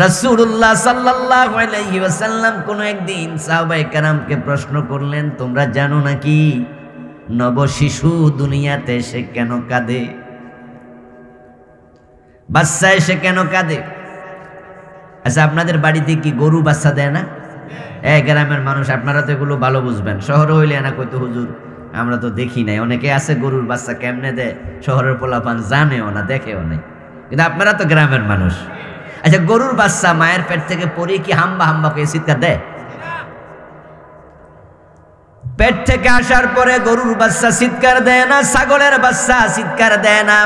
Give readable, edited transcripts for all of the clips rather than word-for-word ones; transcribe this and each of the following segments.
রাসূলুল্লাহ সাল্লাল্লাহু আলাইহি ওয়াসাল্লাম কোন একদিন সাহাবায়ে কেরামকে প্রশ্ন করলেন, তোমরা জানো নাকি নব শিশু দুনিয়াতে এসে কেন কাঁদে? বাচ্চা এসে কেন কাঁদে? আচ্ছা, আপনাদের বাড়িতে কি গরু বাচ্চা দেয় না? গ্রামের মানুষ, আপনারা তো এগুলো ভালো বুঝবেন। শহরে হইলে না কইতো হুজুর আমরা তো দেখি নাই। অনেকে আছে গরুর বাচ্চা কেমনে দেয়, শহরের পোলাপান জানেও না, দেখেও নাই, কিন্তু আপনারা তো গ্রামের মানুষ। আচ্ছা, গরুর বাচ্চা মায়ের পেট থেকে পরে কি হাম্বা হাম্বা করে চিৎকার দেয়? পেট থেকে আসার পরে গরুর বাচ্চা চিৎকার দেয় না, ছাগলের বাচ্চা চিৎকার দেয় না,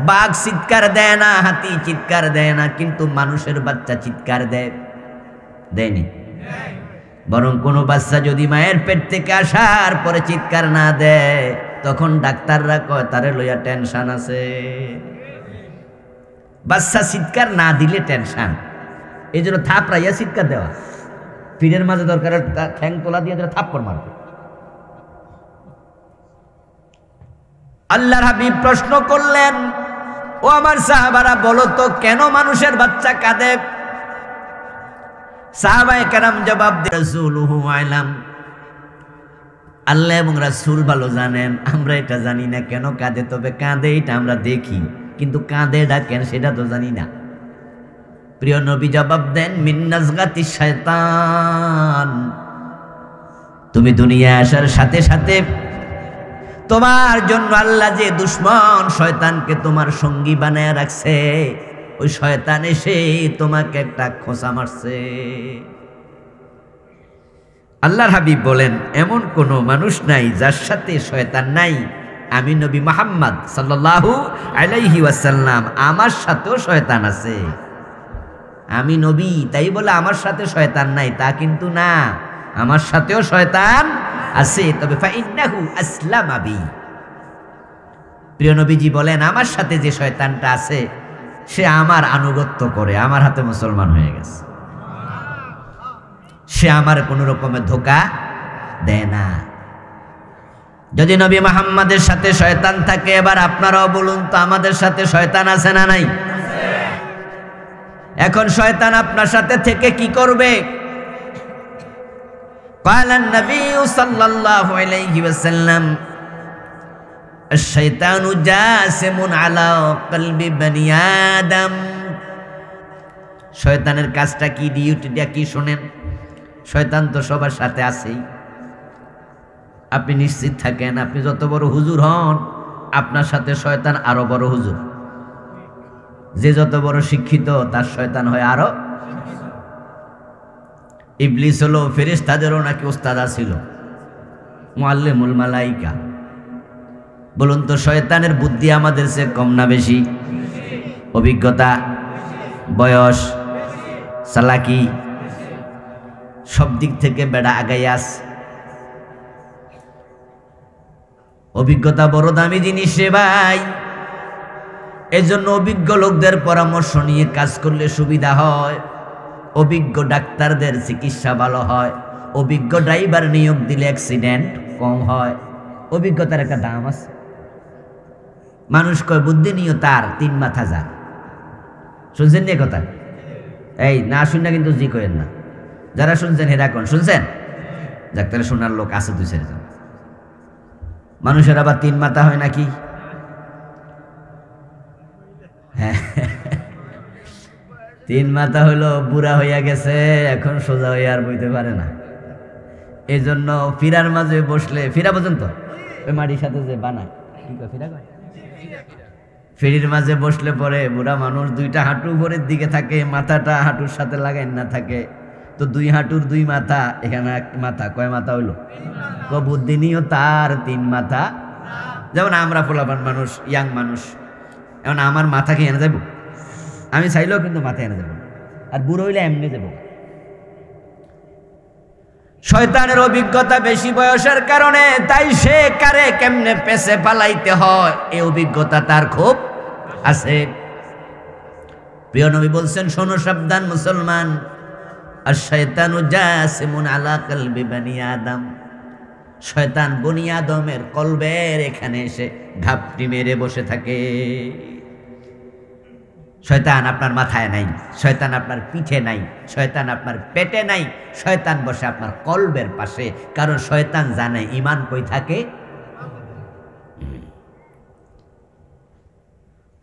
বাঘ চিৎকার দেয় না, হাতি চিৎকার দেয় না, কিন্তু মানুষের বাচ্চা চিৎকার দেয়? দেয়নি। বরং কোনো বাচ্চা যদি মায়ের পেট থেকে আসার পরে চিৎকার না দেয়, তখন ডাক্তাররা কয় তারে লইয়া টেনশন আছে। বাচ্চা চিৎকার না দিলে টেনশন, এই জন্য থাপড়াইয়া চিৎকার দেওয়া। পীরের মাঝে দরকার ঠ্যাং তোলা দিয়ে থাপ্পড় মারবে। আল্লাহর হাবিব প্রশ্ন করলেন, ও আমার সাহাবারা, বলো তো কেন মানুষের বাচ্চা কাঁদে? সাহাবায়ে কেরাম জবাব দিয়ে, রাসূলুহু আ'লাম, আল্লাহ এবং রাসূল ভালো জানেন, আমরা এটা জানি না কেন কাঁদে। তবে কাঁদে এটা আমরা দেখি, কিন্তু কাঁদে ডাকেন সেটা তো জানি না। প্রিয় নবী জবাব দেন, মিন নাজগাতি শয়তান, তুমি দুনিয়া আসার সাথে সাথে তোমার জন্য আল্লাহ যে দুশমন শয়তানকে তোমার সঙ্গী বানায় রাখছে, ওই শয়তান এসে তোমাকে একটা খোঁচা মারছে। আল্লাহর হাবিব বলেন, এমন কোন মানুষ নাই যার সাথে শয়তান নাই। আমি নবী মুহাম্মদ সাল্লাল্লাহু আলাইহি ওয়াসাল্লাম, আমার সাথেও শয়তান আছে। আমি নবী তাই বলে আমার সাথে শয়তান নাই তা কিন্তু না, আমার সাথেও শয়তান আছে। তবে ফাইন্নাহু আসলামা বি, প্রিয় নবীজি বলেন, আমার সাথে যে শয়তানটা আছে সে আমার আনুগত্য করে, আমার হাতে মুসলমান হয়ে গেছে। সে আমার কোন রকমের ধোঁকা দেয় না। যদি নবী মুহাম্মাদের সাথে শয়তান থাকে, এবার আপনারাও বলুন তো আমাদের সাথে শয়তান আছে না নাই? এখন শয়তান আপনার সাথে থেকে কি করবে? ক্বালান নবী সাল্লাল্লাহু আলাইহি ওয়াসাল্লাম, আশ-শাইতানু জাসিমুন আলা কলবি বনি আদম। শয়তানের কাজটা কি, ডিউটিটা কি শুনেন? শয়তান তো সবার সাথে আছেই। আপনি নিশ্চিত থাকেন, আপনি যত বড় হুজুর হন, আপনার সাথে শয়তান আরো বড় হুজুর। যে যত বড় শিক্ষিত তার শয়তান হয় আরো। ইবলিস হলো ফেরেশতাদেরও নাকি ওস্তাদ ছিল, মুআল্লিমুল মালাইকা। বলুন তো শয়তানের বুদ্ধি আমাদের চেয়ে কম না বেশি? অভিজ্ঞতা, বয়স, চালাকি, সব দিক থেকে বেড়া আগাইয়াস। অভিজ্ঞতা বড় দামি জিনিস রে ভাই। এজন্য অভিজ্ঞ লোকদের পরামর্শ নিয়ে কাজ করলে সুবিধা হয়, অভিজ্ঞ ডাক্তারদের চিকিৎসা ভালো হয়, অভিজ্ঞ ড্রাইভার নিয়োগ দিলে অ্যাক্সিডেন্ট কম হয়। অভিজ্ঞতার একটা দাম আছে। মানুষ কয় বুদ্ধি নিয়ে তার 3 মাথা যাক। শুনছেন নি কথা? এই না শুননা কিন্তু জি করেন না। যারা শুনছেন হেরা কোন শুনছেন? যাক, তাহলে শোনার লোক আছে 2-4 জন। মানুষের আবার 3 মাথা হয় নাকি? হ্যাঁ, 3 মাথা হলো বুড়া হইয়া গেছে, এখন সোজা হইয়া আর বইতে পারে না। এই জন্য ফিরার মাঝে বসলে, ফিরা পর্যন্ত ওই মাটির সাথে যে বানায়, কি কয় ফিরা কয়, ফিরির মাঝে বসলে পরে বুড়া মানুষ 2টা হাঁটু উপরের দিকে থাকে, মাথাটা হাঁটুর সাথে লাগাই না থাকে, তো 2 হাঁটুর 2 মাথা, এখানে 1 মাথা, কয় মাথা হইলো? বুদ্ধি নিয়েও তার 3 মাথা। যেমন আমরা পোলাপান মানুষ, ইয়াং মানুষ, এখন আমার মাথাকে এনে যাবো, আমি চাইলেও কিন্তু মাথায় এনে যাবো, আর বুড়ো হইলে এমনি যাবো। শয়তানের অভিজ্ঞতা বেশি বয়সের কারণে, তাই সে কারে কেমনে পেছে পালাইতে হয় এই অভিজ্ঞতা তার খুব আছে। প্রিয় নবী বলছেন, শোনো সাবধান মুসলমান, আশ-শাইতানু জাসিমুন আলা কলবি বনি আদম। শয়তান বনি আদমের কলবের এখানে এসে ঘাপটি মেরে বসে থাকে। শয়তান আপনার মাথায় নাই, শয়তান আপনার পিঠে নাই, শয়তান আপনার পেটে নাই, শয়তান বসে আপনার কলবের পাশে। কারণ শয়তান জানে ঈমান কই থাকে।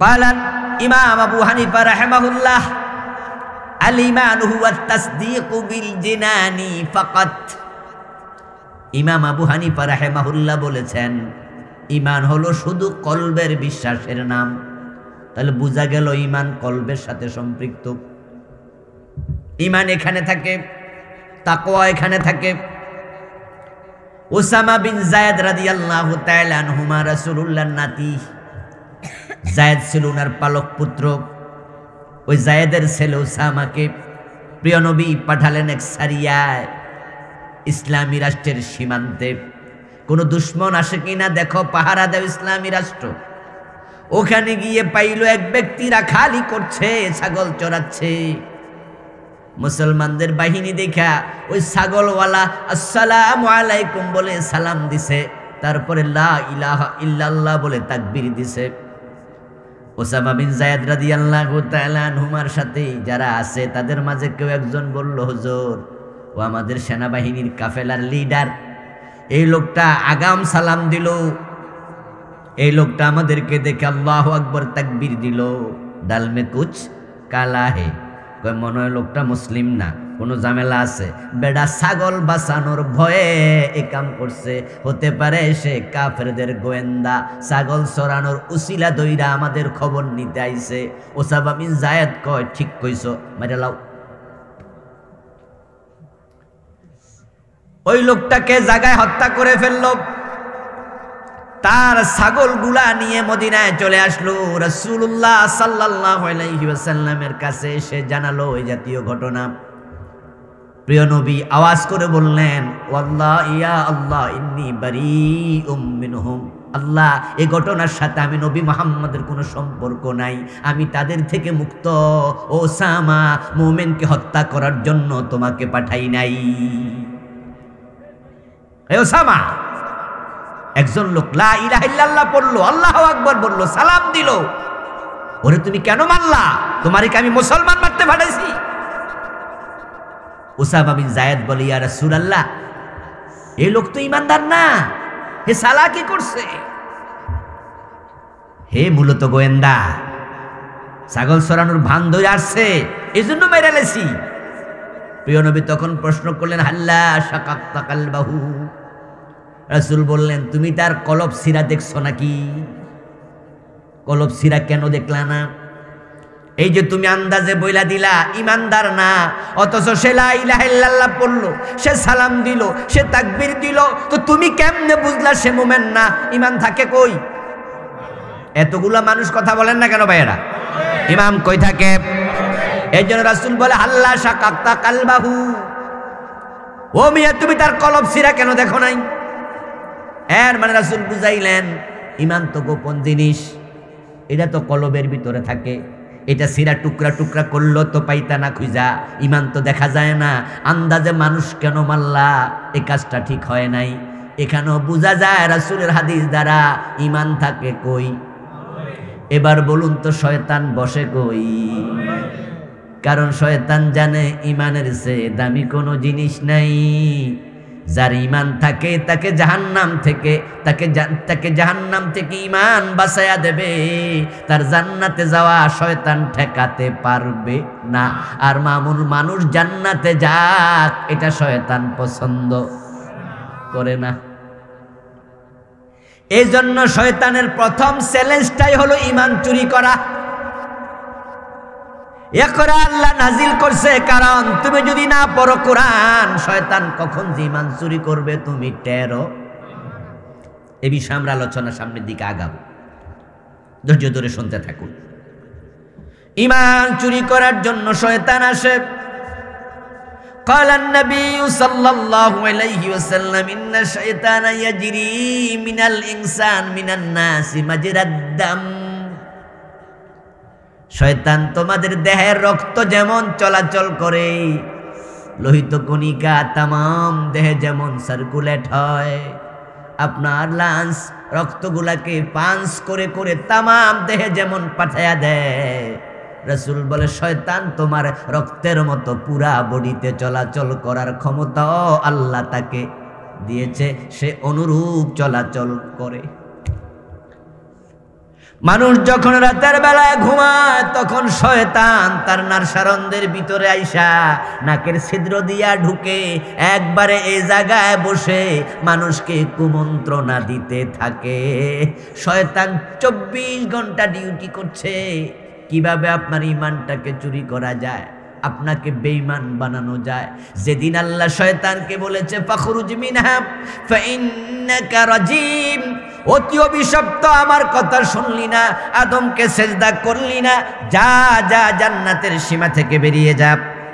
قال ইমাম আবু হানিফা রাহিমাহুল্লাহ আল ঈমান হুয়া তাসদীক বিল জিনানি ফাকাত। ইমাম আবু হানিফা রাহিমাহুল্লাহ বলেছেন ঈমান হলো শুধু কলবের বিশ্বাসের নাম। তাহলে বোঝা গেল ঈমান কলবের সাথে সম্পৃক্ত। ঈমান এখানে থাকে, তাকওয়া এখানে থাকে। উসামা বিন যায়েদ রাদিয়াল্লাহু তাআলা আনহুমা রাসূলুল্লাহর নাতি। যায়েদ ছিল ওনার পালক পুত্র। ওই যায়েদের ছেলে উসামাকে প্রিয় নবী পাঠালেন এক সারিয়ায়, ইসলামী রাষ্ট্রের সীমান্তে কোনো দুশ্মন আসে কিনা দেখো, পাহারা দেও ইসলামী রাষ্ট্র। ওখানে গিয়ে পাইল এক ব্যক্তি রাখালি করছে, ছাগল চড়াচ্ছে। মুসলমানদের বাহিনী দেখা ওই ছাগলওয়ালা আসসালামু আলাইকুম বলে সালাম দিছে, তারপরে লা ইলাহা ইল্লাল্লাহ বলে তাকবীর দিছে। ওসামা বিন যায়েদ রাদিয়াল্লাহু তাআলা আনহুমার সাথে যারা আছে তাদের মাঝে কেউ একজন বলল, হুজুর ও আমাদের সেনাবাহিনীর কাফেলার লিডার, এই লোকটা আগাম সালাম দিল, এই লোকটা আমাদেরকে দেখে আল্লাহু আকবার তাকবীর দিল, ডাল মে কুছ কালা হে। কয় মনে হয় লোকটা মুসলিম না, কোনো ঝামেলা আছে। বেডা ছাগল বাঁচানোর ভয়ে এ কাম করছে, হতে পারে সে কাফেরদের গোয়েন্দা, ছাগল চড়ানোর উসিলা দইরা আমাদের খবর নিতে আইছে। ওসামা বিন যায়েদ কয় ঠিক কইছো, মেরে লাও। ওই লোকটাকে জায়গায় হত্যা করে ফেলল। তার ছাগলগুলা নিয়ে মদিনায় চলে আসলো। রাসূলুল্লাহ সাল্লাল্লাহু আলাইহি ওয়াসাল্লামের কাছে এসে জানালো এই জাতীয় ঘটনা। প্রিয় নবী আওয়াজ করে বললেন, ওয়াল্লাহি ইয়া আল্লাহ ইন্নী বারীউম মিনহুম। আল্লাহ, এই ঘটনার সাথে আমি নবী মুহাম্মদের কোনো সম্পর্ক নাই, আমি তাদের থেকে মুক্ত। ওসামা মুমিনকে হত্যা করার জন্য তোমাকে পাঠাই নাই। হে ওসামা, একজন লোক লা ইলাহা ইল্লাল্লাহ পড়লো, আল্লাহু আকবার বললো, সালাম দিল, ওরে তুমি কেন মারলা? তোমারে কি আমি মুসলমান মারতে পাঠাইছি? উসামা বিন যায়েদ বলে, ইয়া রাসূলুল্লাহ, এই লোক তো ঈমানদার না, হে সালাকি করছে, হে মূলত গোয়েন্দা, ছাগল চড়ানোর ভান ধরে আসছে, এজন্য মেরে লেছি। প্রিয় নবী তখন প্রশ্ন করলেন, হাল্লা শাকাক্তা কালবাহু। রাসূল বললেন, তুমি তার কলব সিরা দেখছো নাকি? কলব সিরা কেন দেখলা না? এই যে তুমি আন্দাজে বইলা দিলা ইমানদার না, অথচ সে লা ইলাহা ইল্লাল্লাহ পড়লো, সে সালাম দিল, সে তাকবীর দিল, তো তুমি কেমনে বুঝলা সে মুমিন না? ইমান থাকে কই? এতগুলা মানুষ কথা বলেন না কেন ভাইয়েরা? ইমাম কই থাকে? এই জন্য রাসূল বলে, হাল্লা শাকাক্তা কালবাহু। ও মিয়া, তুমি তার কলব সিরা কেন দেখো নাই? এর মানে রাসূল বুঝাইলেন, ইমান তো গোপন জিনিস, এটা তো কলবের ভিতরে থাকে, এটা সিরা টুকরা টুকরা করলো তো পাইতা না খুঁজা, ইমান তো দেখা যায় না। আন্দাজে মানুষ কেন মারলা? এই কাজটা ঠিক হয় নাই। এখানেও বোঝা যায় রাসূলের হাদিস দ্বারা ইমান থাকে কই। এবার বলুন তো শয়তান বসে কই? কারণ শয়তান জানে ইমানের চেয়ে দামি কোনো জিনিস নাই। যার ঈমান থাকে তাকে জাহান্নাম থেকে ঈমান বাঁচায়া দেবে, তার জান্নাতে যাওয়া শয়তান ঠেকাতে পারবে না। আর মামুল মানুষ জান্নাতে যাক, এটা শয়তান পছন্দ করে না। এই জন্য শয়তানের প্রথম চ্যালেঞ্জটাই হলো ঈমান চুরি করা। ইকরা আল্লাহ নাজিল করছে, কারণ তুমি যদি না পড়ো কোরআন, শয়তান কখন যে ঈমান চুরি করবে তুমি টেরো। এই বিষয়ে আমরা আলোচনা সামনের দিকে আগাবো, ধৈর্য ধরে শুনতে থাকুন। ঈমান চুরি করার জন্য শয়তান আসে। قال النبي صلى الله عليه وسلم إن الشيطان يجري من الإنسان من الناس مجرى الدم। শয়তান তোমাদের দেহের রক্ত যেমন চলাচল করে, লোহিত কণিকা তামাম দেহে যেমন সার্কুলেট হয়, আপনার লাঞ্চ রক্তগুলাকে পাঞ্চ করে করে তামাম দেহে যেমন পাঠায়া দেয়, রাসূল বলে শয়তান তোমার রক্তের মতো পুরা বডিতে চলাচল করার ক্ষমতাও আল্লাহ তাকে দিয়েছে, সে অনুরূপ চলাচল করে। মানুষ যখন রাতের বেলায় ঘুমায় তখন শয়তান তার নারসারন্দের ভিতরে আইসা নাকের ছিদ্র দিয়া ঢুকে একবারে এই জায়গায় বসে মানুষকে কুমন্ত্রণা দিতে থাকে। শয়তান 24 ঘন্টা ডিউটি করছে কিভাবে আপনার ঈমানটাকে চুরি করা যায়, আপনাকে বেঈমান বানানো যায়। যেদিন আল্লাহ শয়তানকে বলেছে ফাখরুজ মিনহা ফাইন্নাকা রাজিম, অতি অভিশপ্ত, আমার কথা শুনলি না, আদমকে সেজদা করলি না, যা যা জান্নাতের সীমা থেকে বেরিয়ে যা।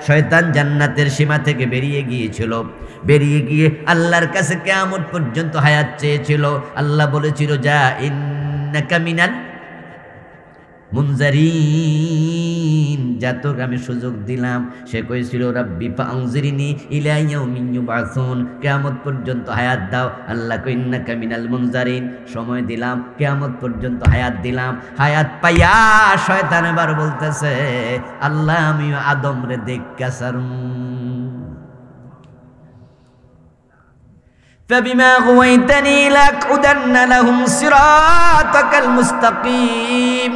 শয়তান জান্নাতের সীমা থেকে বেরিয়ে গিয়েছিল, বেরিয়ে গিয়ে আল্লাহর কাছে কিয়ামত পর্যন্ত হায়াত চেয়েছিল। আল্লাহ বলেছিল যা ইন্নাকা মিনাল মুনজারিন, যা তোকে আমি সুযোগ দিলাম। সে কইছিল রাব্বি ফাআনজিরনি ইলা ইয়াউমি ইউবাসুন, কিয়ামত পর্যন্ত হায়াত দাও। আল্লাহ কই ইন্নাকা মিনাল মুনজারিন, সময় দিলাম, কিয়ামত পর্যন্ত হায়াত দিলাম। হায়াত পাইয়া শয়তান এবার বলতেছে আল্লাহ আমি আদম রে দেখা সারুম। فبما غويتني لأقعدن لهم صراطك المستقيم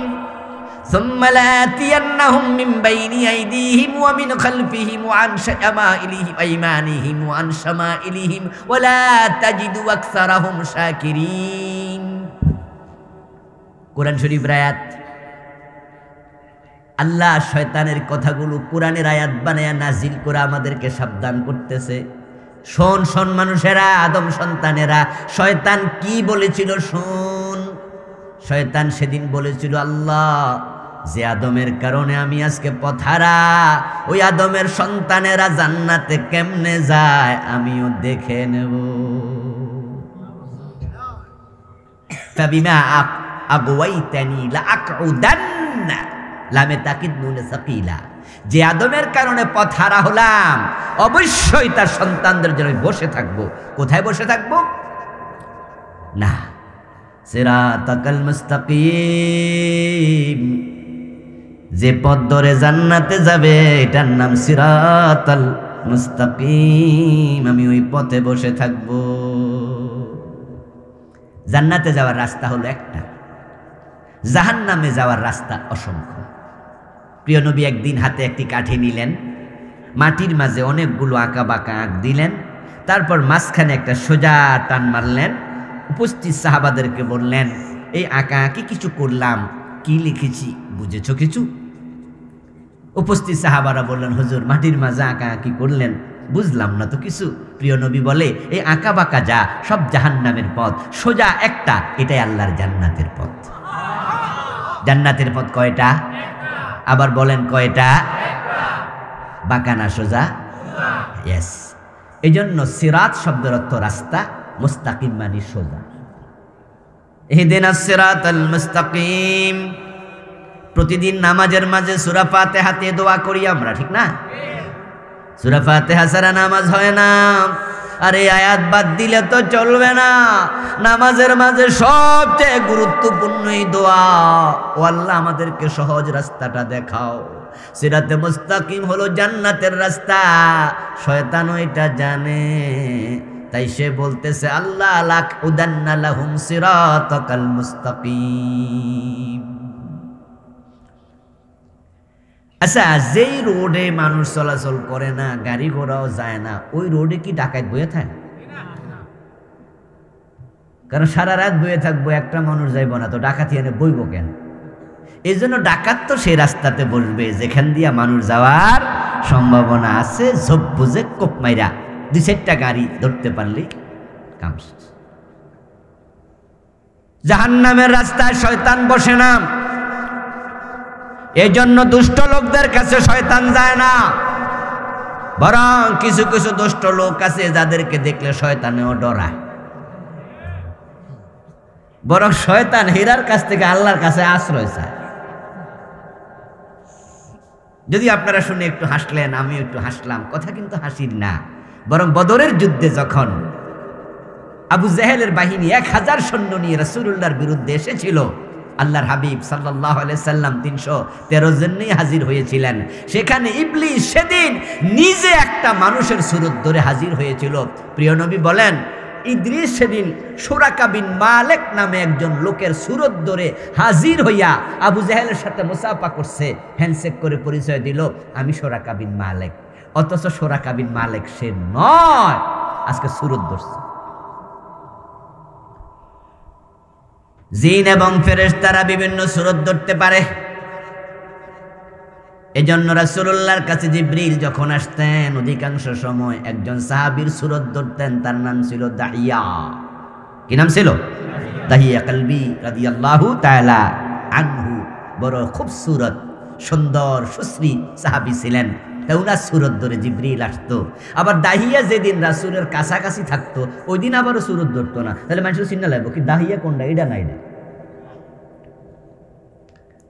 ثم لآتينهم من بين أيديهم ومن خلفهم وعن شمائلهم أيمانهم وعن شمائلهم ولا تجد أكثرهم شاكرين। কোরআন শরীফ আয়াত। আল্লাহ শয়তানের কথাগুলো কোরআনের আয়াত বানায়া নাজিল করে আমাদেরকে সাবধান করতেছে। শোন শোন মানুষেরা, আদম সন্তানেরা, শয়তান কি বলেছিল শোন। শয়তান সেদিন বলেছিল আল্লাহ যে আদমের কারণে আমি আজকে পথহারা, ওই আদমের সন্তানেরা জান্নাতে কেমনে যায় আমিও দেখে নেব। ফাবিমা আগওয়াইতানি লাআকউদান্না, লামে তাকিদ নুনে সাকিলা, যে আদমের কারণে পথহারা হলাম অবশ্যই তার সন্তানদের জন্য বসে থাকবো। কোথায় বসে থাকবো? না, সিরাতাকাল মুস্তাকিম, যে পথ ধরে জান্নাতে যাবে এটার নাম সিরাতাল মুস্তাকিম, আমি ওই পথে বসে থাকবো। জান্নাতে যাওয়ার রাস্তা হলো একটা, জাহান্নামে যাওয়ার রাস্তা অসংখ্য। প্রিয় নবী একদিন হাতে একটি কাঠি নিলেন, মাটির মাঝে অনেকগুলো আঁকা বাঁকা আঁক দিলেন, তারপর মাঝখানে একটা সোজা টান মারলেন। উপস্থিত সাহাবাদেরকে বললেন এই আঁকা আঁকি কিছু করলাম, কি লিখেছি বুঝেছো কিছু? উপস্থিত সাহাবারা বললেন হুজুর মাটির মাঝে আঁকা আঁকি করলেন, বুঝলাম না তো কিছু। প্রিয় নবী বলে এই আঁকা বাঁকা যা সব জাহান্নামের পথ, সোজা একটা, এটাই আল্লাহর জান্নাতের পথ। জান্নাতের পথ কয়টা? আবার বলেন কয়টা? বাঁকা না সোজা? ইয়েস। এই জন্য সিরাত শব্দের অর্থ রাস্তা, মুস্তাকিম মানে সোজা। ইহদিনাস সিরাতাল মুস্তাকিম। প্রতিদিন নামাজের মাঝে সূরা ফাতিহাতে দোয়া করি আমরা, ঠিক না? সূরা ফাতিহা ছাড়া নামাজ হয় না। আর এই আয়াত বাদ দিলে তো চলবে না। নামাজের মাঝে সবচেয়ে গুরুত্বপূর্ণ এই দোয়া, ও আল্লাহ আমাদেরকে সহজ রাস্তাটা দেখাও। সিরাতে মুস্তাকিম হলো জান্নাতের রাস্তা, শয়তানও এটা জানে, তাই সে বলতেছে আল্লাহ লাকুদান্না লাহুম সিরাতাকাল মুস্তাকিম। আচ্ছা, যেই রোডে মানুষ চলাচল করে না, গাড়ি ঘোড়াও যায় না, ওই রোডে কি ডাকাত বয়ে থাকে? কারণ সারা রাত বয়ে থাকবো, একটা মানুষ যাইব না, তো ডাকাতি এনে বইব কেন? এই জন্য ডাকাত তো সেই রাস্তাতে বসবে যেখান দিয়া মানুষ যাওয়ার সম্ভাবনা আছে। ঝোপ বুঝে কোপ মাইরা 2-4টা গাড়ি ধরতে পারলে কাম শেষ। জাহান্নামের রাস্তায় শয়তান বসে না, এই জন্য দুষ্ট লোকদের কাছে শয়তান যায় না। বরং কিছু কিছু দুষ্ট লোক আছে যাদেরকে দেখলে শয়তানেও ডরায়। বরং শয়তান হীরার কাছ থেকে আল্লাহর কাছে আশ্রয় চায়। যদি আপনারা শুনে একটু হাসলেন, আমি একটু হাসলাম, কথা কিন্তু হাসির না। বরং বদরের যুদ্ধে যখন আবু জেহেলের বাহিনী 1000 সৈন্য নিয়ে রাসূলুল্লাহর বিরুদ্ধে এসেছিল, আল্লাহর হাবিব সাল্লাল্লাহু আলাইহি সাল্লাম 313 জন নিয়ে হাজির হয়েছিলেন। সেখানে ইবলিস সেদিন নিজে একটা মানুষের সুরত ধরে হাজির হয়েছিল। প্রিয় নবী বলেন, ইদ্রিস সেদিন সুরাকা বিন মালিক নামে একজন লোকের সুরত ধরে হাজির হইয়া আবু জাহেলের সাথে মুসাফা করছে, হ্যান্ডশেক করে পরিচয় দিল, আমি সুরাকা বিন মালিক। অথচ সুরাকা বিন মালিক সে নয়, আজকে সুরত ধরছে। জিন এবং ফেরেশতারা বিভিন্ন সুরত ধরতে পারে। এজন্য রাসূলুল্লাহর কাছে জিবরিল যখন আসতেন অধিকাংশ সময় একজন সাহাবীর সুরত ধরতেন, তার নাম ছিল দাহিয়া। কি নাম ছিল? দাহিয়া কালবি রাদিয়াল্লাহু তাআলা আনহু। বড় খুবসুরত, সুন্দর, সুশ্রী সাহাবী ছিলেন। তা উনার সুরত ধরে জিবরিল আসতো। আবার দাহিয়া যেদিন রাসূলের কাছাকাছি থাকতো ওই দিন আবারও সুরত ধরতো না। তাহলে মানুষ চিন্তা লাগবে কি দাহিয়া কোনটা, এটা নাই না।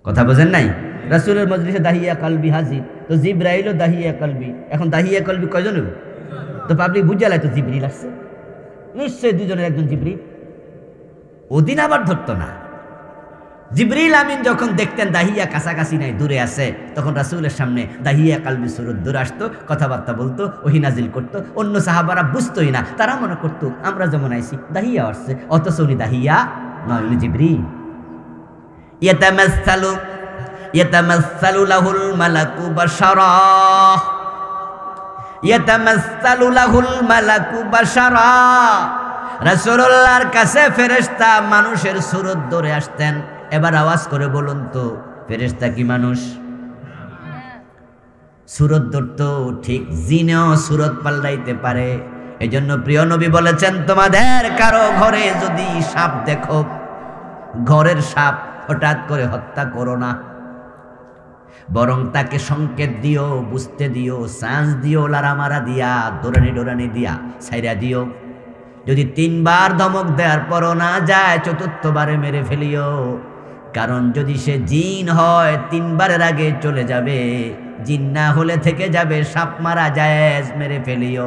কথা বোঝেন নাই? রাসূলের মজলিসে দাহিয়া কালবি হাজির, তো জিবরাইলও দাহিয়া কালবি। এখন দাহিয়া কালবি কয়জন হইব? তো পাবলিক বুঝা লাই তো জিবরিল আসছে, নিশ্চয়ই দুজনের একজন জিবরিল। ওদিন আবার ধরতো না। জিবরিল আমিন যখন দেখতেন দাহিয়া কাছাকাছি নাই, দূরে আছে, তখন রাসূলের সামনে দাহিয়া কালবি সুরত দূরে আসতো, কথাবার্তা বলতো, ওহী নাজিল করতো। অন্য সাহাবারা বুঝতোই না, তারা মনে করতো আমরা যেমন আইছি দাহিয়া আসছে, অথচ উনি দাহিয়া নয়, উনি জিবরিল। ইয়াতামাসসালু লাহুল মালাকু বাশারা, ইয়াতামাসসালু লাহুল মালাকু বাশারা। রাসূলুল্লাহর কাছে ফেরেশতা মানুষের সুরত ধরে আসতেন। এবার আওয়াজ করে বলুন তো, ফেরেশতা কি মানুষ? সুরত ধরতো, ঠিক জিনেও সুরত পাল্টাইতে পারে। এজন্য প্রিয় নবী বলেছেন, তোমাদের কারো ঘরে যদি সাপ দেখো, ঘরের সাপ হঠাৎ করে হত্যা করো না, বরং তাকে সংকেত দিও, বুঝতে দিও, চান্স দিও, লারামারা দিয়া, ডোরানি দিয়া ছাইরা দিও। যদি 3 বার ধমক দেওয়ার পরও না যায়, 4র্থবারে মেরে ফেলিও। কারণ যদি সে জিন হয় 3 বারের আগে চলে যাবে, জিন না হলে থেকে যাবে, সাপ মারা জায়েজ, মেরে ফেলিও।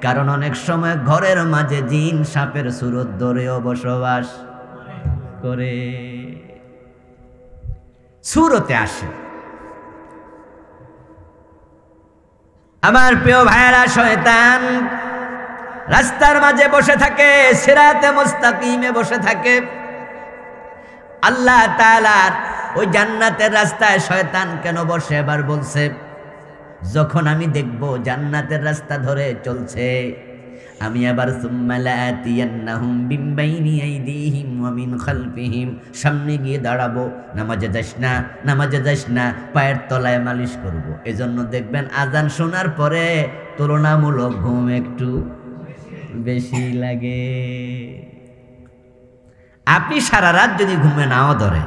কারণ অনেক সময় ঘরের মাঝে জিন সাপের সুরত ধরেও বসবাস করে, সুরতে আসে। আমার প্রিয় ভাইরা, শয়তান রাস্তার মাঝে বসে থাকে, সিরাতে মুস্তাকিমে বসে থাকে। আল্লাহ তাআলার ওই জান্নাতের রাস্তায় শয়তান কেন বসে? এবার বলছে, যখন আমি দেখব জান্নাতের রাস্তা ধরে চলছে, আমি আবার সুম্মা লাআতিয়ান্নাহুম মিন বাইনি আইদিহিম ওয়া মিন খালফিহিম, সামনে গিয়ে দাঁড়াবো, নামাজে যাস না, পায়ের তলায় মালিশ করব। এজন্য দেখবেন আজান শোনার পরে তুলনামূলক ঘুম একটু বেশি লাগে। আপনি সারা রাত যদি ঘুমে নাও ধরে,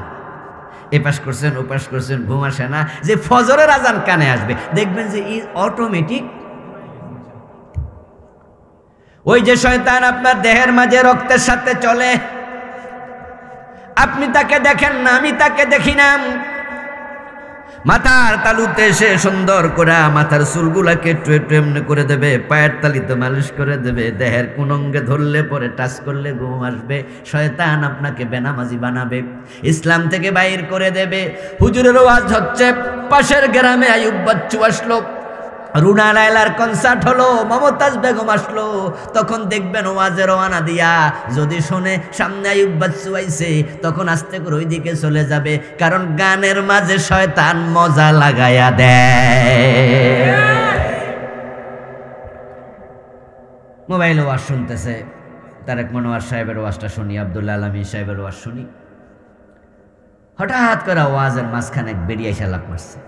এপাশ করছেন ওপাশ করছেন, ঘুম আসে না, যে ফজরের আজান কানে আসবে দেখবেন যে অটোমেটিক। ওই যে শয়তান আপনার দেহের মাঝে রক্তের সাথে চলে, আপনি তাকে দেখেন না, আমি তাকে দেখি না। মাথার তালুতে সে সুন্দর করে মাথার চুলগুলাকে এমনি করে দেবে, পায়ের তালিতে মালিশ করে দেবে, দেহের কোন অঙ্গে ধরলে পরে টাচ করলে ঘুম আসবে। শয়তান আপনাকে বেনামাজি বানাবে, ইসলাম থেকে বাইর করে দেবে। হুজুরের ওয়াজ হচ্ছে, পাশের গ্রামে আইয়ুব বাচ্চু আসলো, রুনা লায়লার কনসার্ট হলো, মমতাজ বেগম আসলো, তখন দেখবেন ওয়াজের রওনা দিয়া যদি শুনে সামনে আইয়ুব বাচ্চু আইছে, তখন আস্তে করে ওই দিকে চলে যাবে। কারণ গানের মাঝে শয়তান মজা লাগায়া দেয়। মোবাইলে ওয়াজ শুনতেছে, তারেক মনোয়ার সাহেবের ওয়াজটা শুনি, আব্দুল্লাহ আলমী সাহেবের ওয়াজ শুনি, হঠাৎ করে ওয়াজের মাঝখানে বেরিয়ে এসে লাফ মারছে।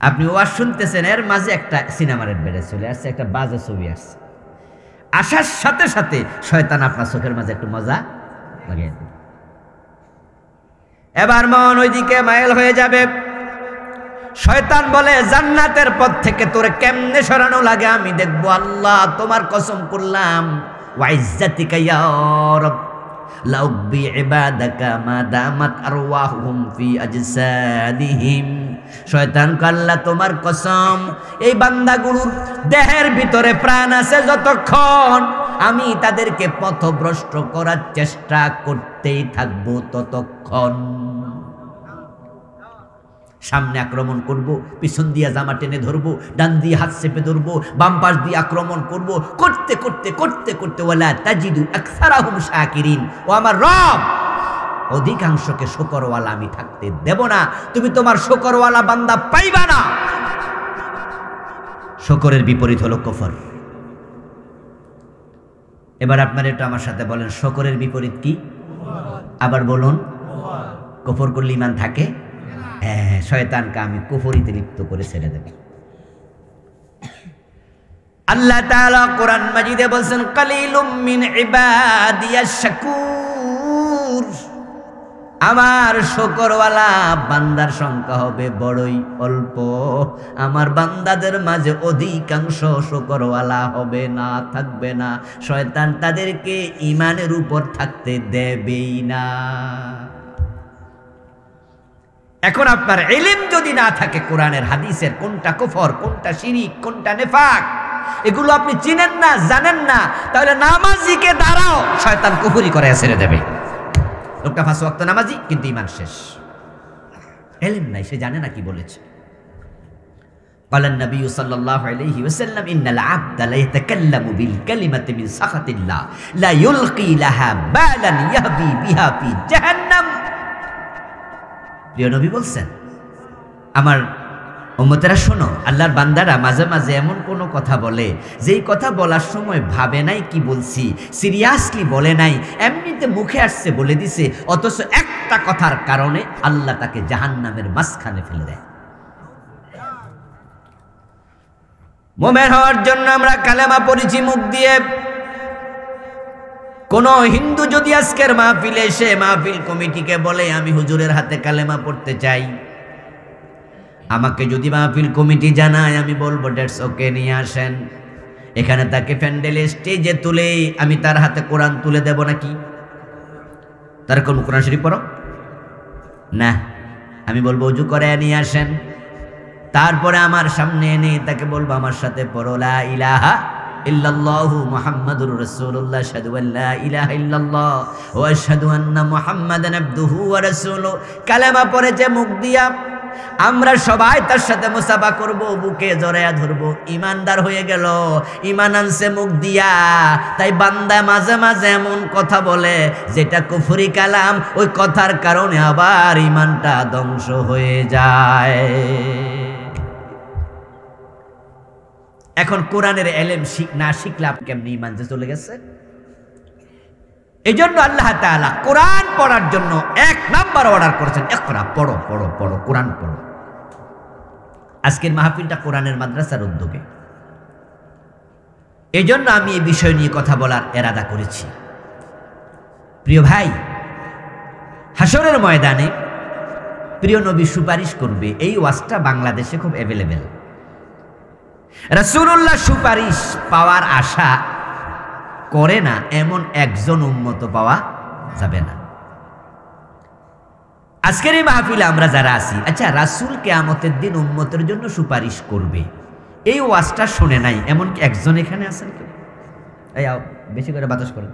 আপনি ওয়াজ শুনতেছেন, এর মাঝে একটা সিনেমার বেড়ে চলে আসছে, একটা বাজে ছবি আসছে, আসার সাথে সাথে শয়তান আপনার চোখের মাঝে একটু মজা লাগিয়ে দেবে। এবার মন ওইদিকে মাইল হয়ে যাবে। শয়তান বলে, জান্নাতের পথ থেকে তোরে কেমনে সরানো লাগে আমি দেখবো। আল্লাহ তোমার কসম করলাম, ওয়া ইজ্জাতিকা ইয়া রাব লাউবি ইবাদাকা মা দামাত আরওয়াহুম ফি আজসাদিহিম। শয়তান আল্লাহ তোমার কসম, এই বান্দাগুলোর দেহের ভিতরে প্রাণ আছে যতক্ষণ, আমি তাদেরকে পথভ্রষ্ট করার চেষ্টা করতেই থাকবো ততক্ষণ। সামনে আক্রমণ করব, পিছন দিয়ে জামা টেনে ধরবো, ডান দিয়ে হাত চেপে ধরবো, বাম পাশ দিয়ে আক্রমণ করব, করতে করতে করতে করতে ওয়ালা তাজিদু আকসারাহুম শাকিরিন। ও আমার রব, অধিকাংশকে শুকরওয়ালা আমি থাকতে দেব না। তুমি তোমার শুকরওয়ালা বান্দা পাইবা না। শুকরের বিপরীত হলো কুফর। এবার আপনারা একটু আমার সাথে বলেন, শুকরের বিপরীত কি? আবার বলুন। কুফর করলে ঈমান থাকে? হ্যাঁ, শয়তানকে আমি কুফরিতে লিপ্ত করে ছেড়ে দেব। আল্লাহ তাআলা কোরআন মাজিদে বলেন, কালিলুম মিন ইবাদিয়াশ শাকুর। আমার শুকরওয়ালা বান্দার সংখ্যা হবে বড়ই অল্প। আমার বান্দাদের মাঝে অধিকাংশ শুকরওয়ালা হবে না, থাকবে না। শয়তান তাদেরকে ঈমানের উপর থাকতে দেবেই না। এখন আপনার ইলম যদি না থাকে কোরআনের হাদিসের, কোনটা কুফর, কোনটা শিরিক, কোনটা নিফাক, এগুলো আপনি চিনেন না, জানেন না, তাহলে নামাজিকে দাঁড়াও শয়তান কুফরি করে ছেড়ে দেবে। লোকটা 5 ওয়াক্ত নামাজি কিন্তু ঈমান শেষ, ইলম নাই, সে জানে না কি বলেছে। قال النبي صلى الله عليه وسلم إن العبد لا يتكلم بالكلمة من سخط الله لا يلقي لها بالا يهبي بها في جهنم। প্রিয় নবী বলছেন, আমার উম্মতেরা শোনো, আল্লাহর বান্দারা মাঝে মাঝে এমন কোনো কথা বলে যেই কথা বলার সময় ভাবে নাই কি বলছি, সিরিয়াসলি বলে নাই, এমনিতে মুখে আসছে বলে দিছে, অথচ একটা কথার কারণে আল্লাহ তাকে জাহান্নামের মাঝখানে ফেলে দেয়। মুমিন হওয়ার জন্য আমরা কালেমা পড়েছি মুখ দিয়ে। কোন হিন্দু যদি আজকের মাহফিলে এসে মাহফিল কমিটিকে বলে আমি হুজুরের হাতে কালেমা পড়তে চাই, আমাকে যদি মাহফিল কমিটি জানায়, আমি বলবো ডেটস ওকে, নিয়ে আসেন। এখানে তাকে প্যান্ডেলে স্টেজে তুলে আমি তার হাতে কোরআন তুলে দেব নাকি? তার কোন কোরআন শরীফ পড়ো না, আমি বলবো ওযু করে নিয়ে আসেন। তারপরে আমার সামনে এনে তাকে বলবো আমার সাথে পড়ো লা ইলাহা ইল্লাল্লাহু মুহাম্মাদুর রাসূলুল্লাহ, আশহাদু আল্লা ইলাহা ইল্লাল্লাহ ওয়া আশহাদু আন্না মুহাম্মাদান আবদুহু ওয়া রাসূলুহু। কালেমা পড়েছে মুখ দিয়া, আমরা সবাই তার সাথে মুসাফা করব, বুকে জড়ায়া ধরব, ইমানদার হয়ে গেল। ইমান আনছে মুখ দিয়া, তাই বান্দা মাঝে মাঝে এমন কথা বলে যেটা কুফরি কালাম, ওই কথার কারণে আবার ইমানটা ধ্বংস হয়ে যায়। এখন কোরআনের ইলম না শিখলে আপনি কেমনি ঈমান যে চলে গেছে? এই জন্য আল্লাহ তাআলা কোরআন পড়ার জন্য 1 নাম্বার অর্ডার করেছেন, ইকরা, পড়ো পড়ো পড়ো, কোরআন পড়ো। আজকের মাহফিলটা কোরআনের মাদ্রাসার উদ্যোগে, এই জন্য আমি এই বিষয় নিয়ে কথা বলার ইরাদা করেছি। প্রিয় ভাই, হাসরের ময়দানে প্রিয় নবী সুপারিশ করবে, এই ওয়াজটা বাংলাদেশে খুব অ্যাভেলেবেল। রাসূলুল্লাহ সুপারিশ পাওয়ার আশা করে না এমন একজন উম্মত পাওয়া যাবে না। আজকের এই মাহফিলে আমরা যারা আছি, আচ্ছা রাসূল কিয়ামতের দিন উম্মতের জন্য সুপারিশ করবে, এই ওয়াজটা শুনে নাই এমন কি একজন এখানে আছেন? এই আও, বেশি করে বাতাস করেন।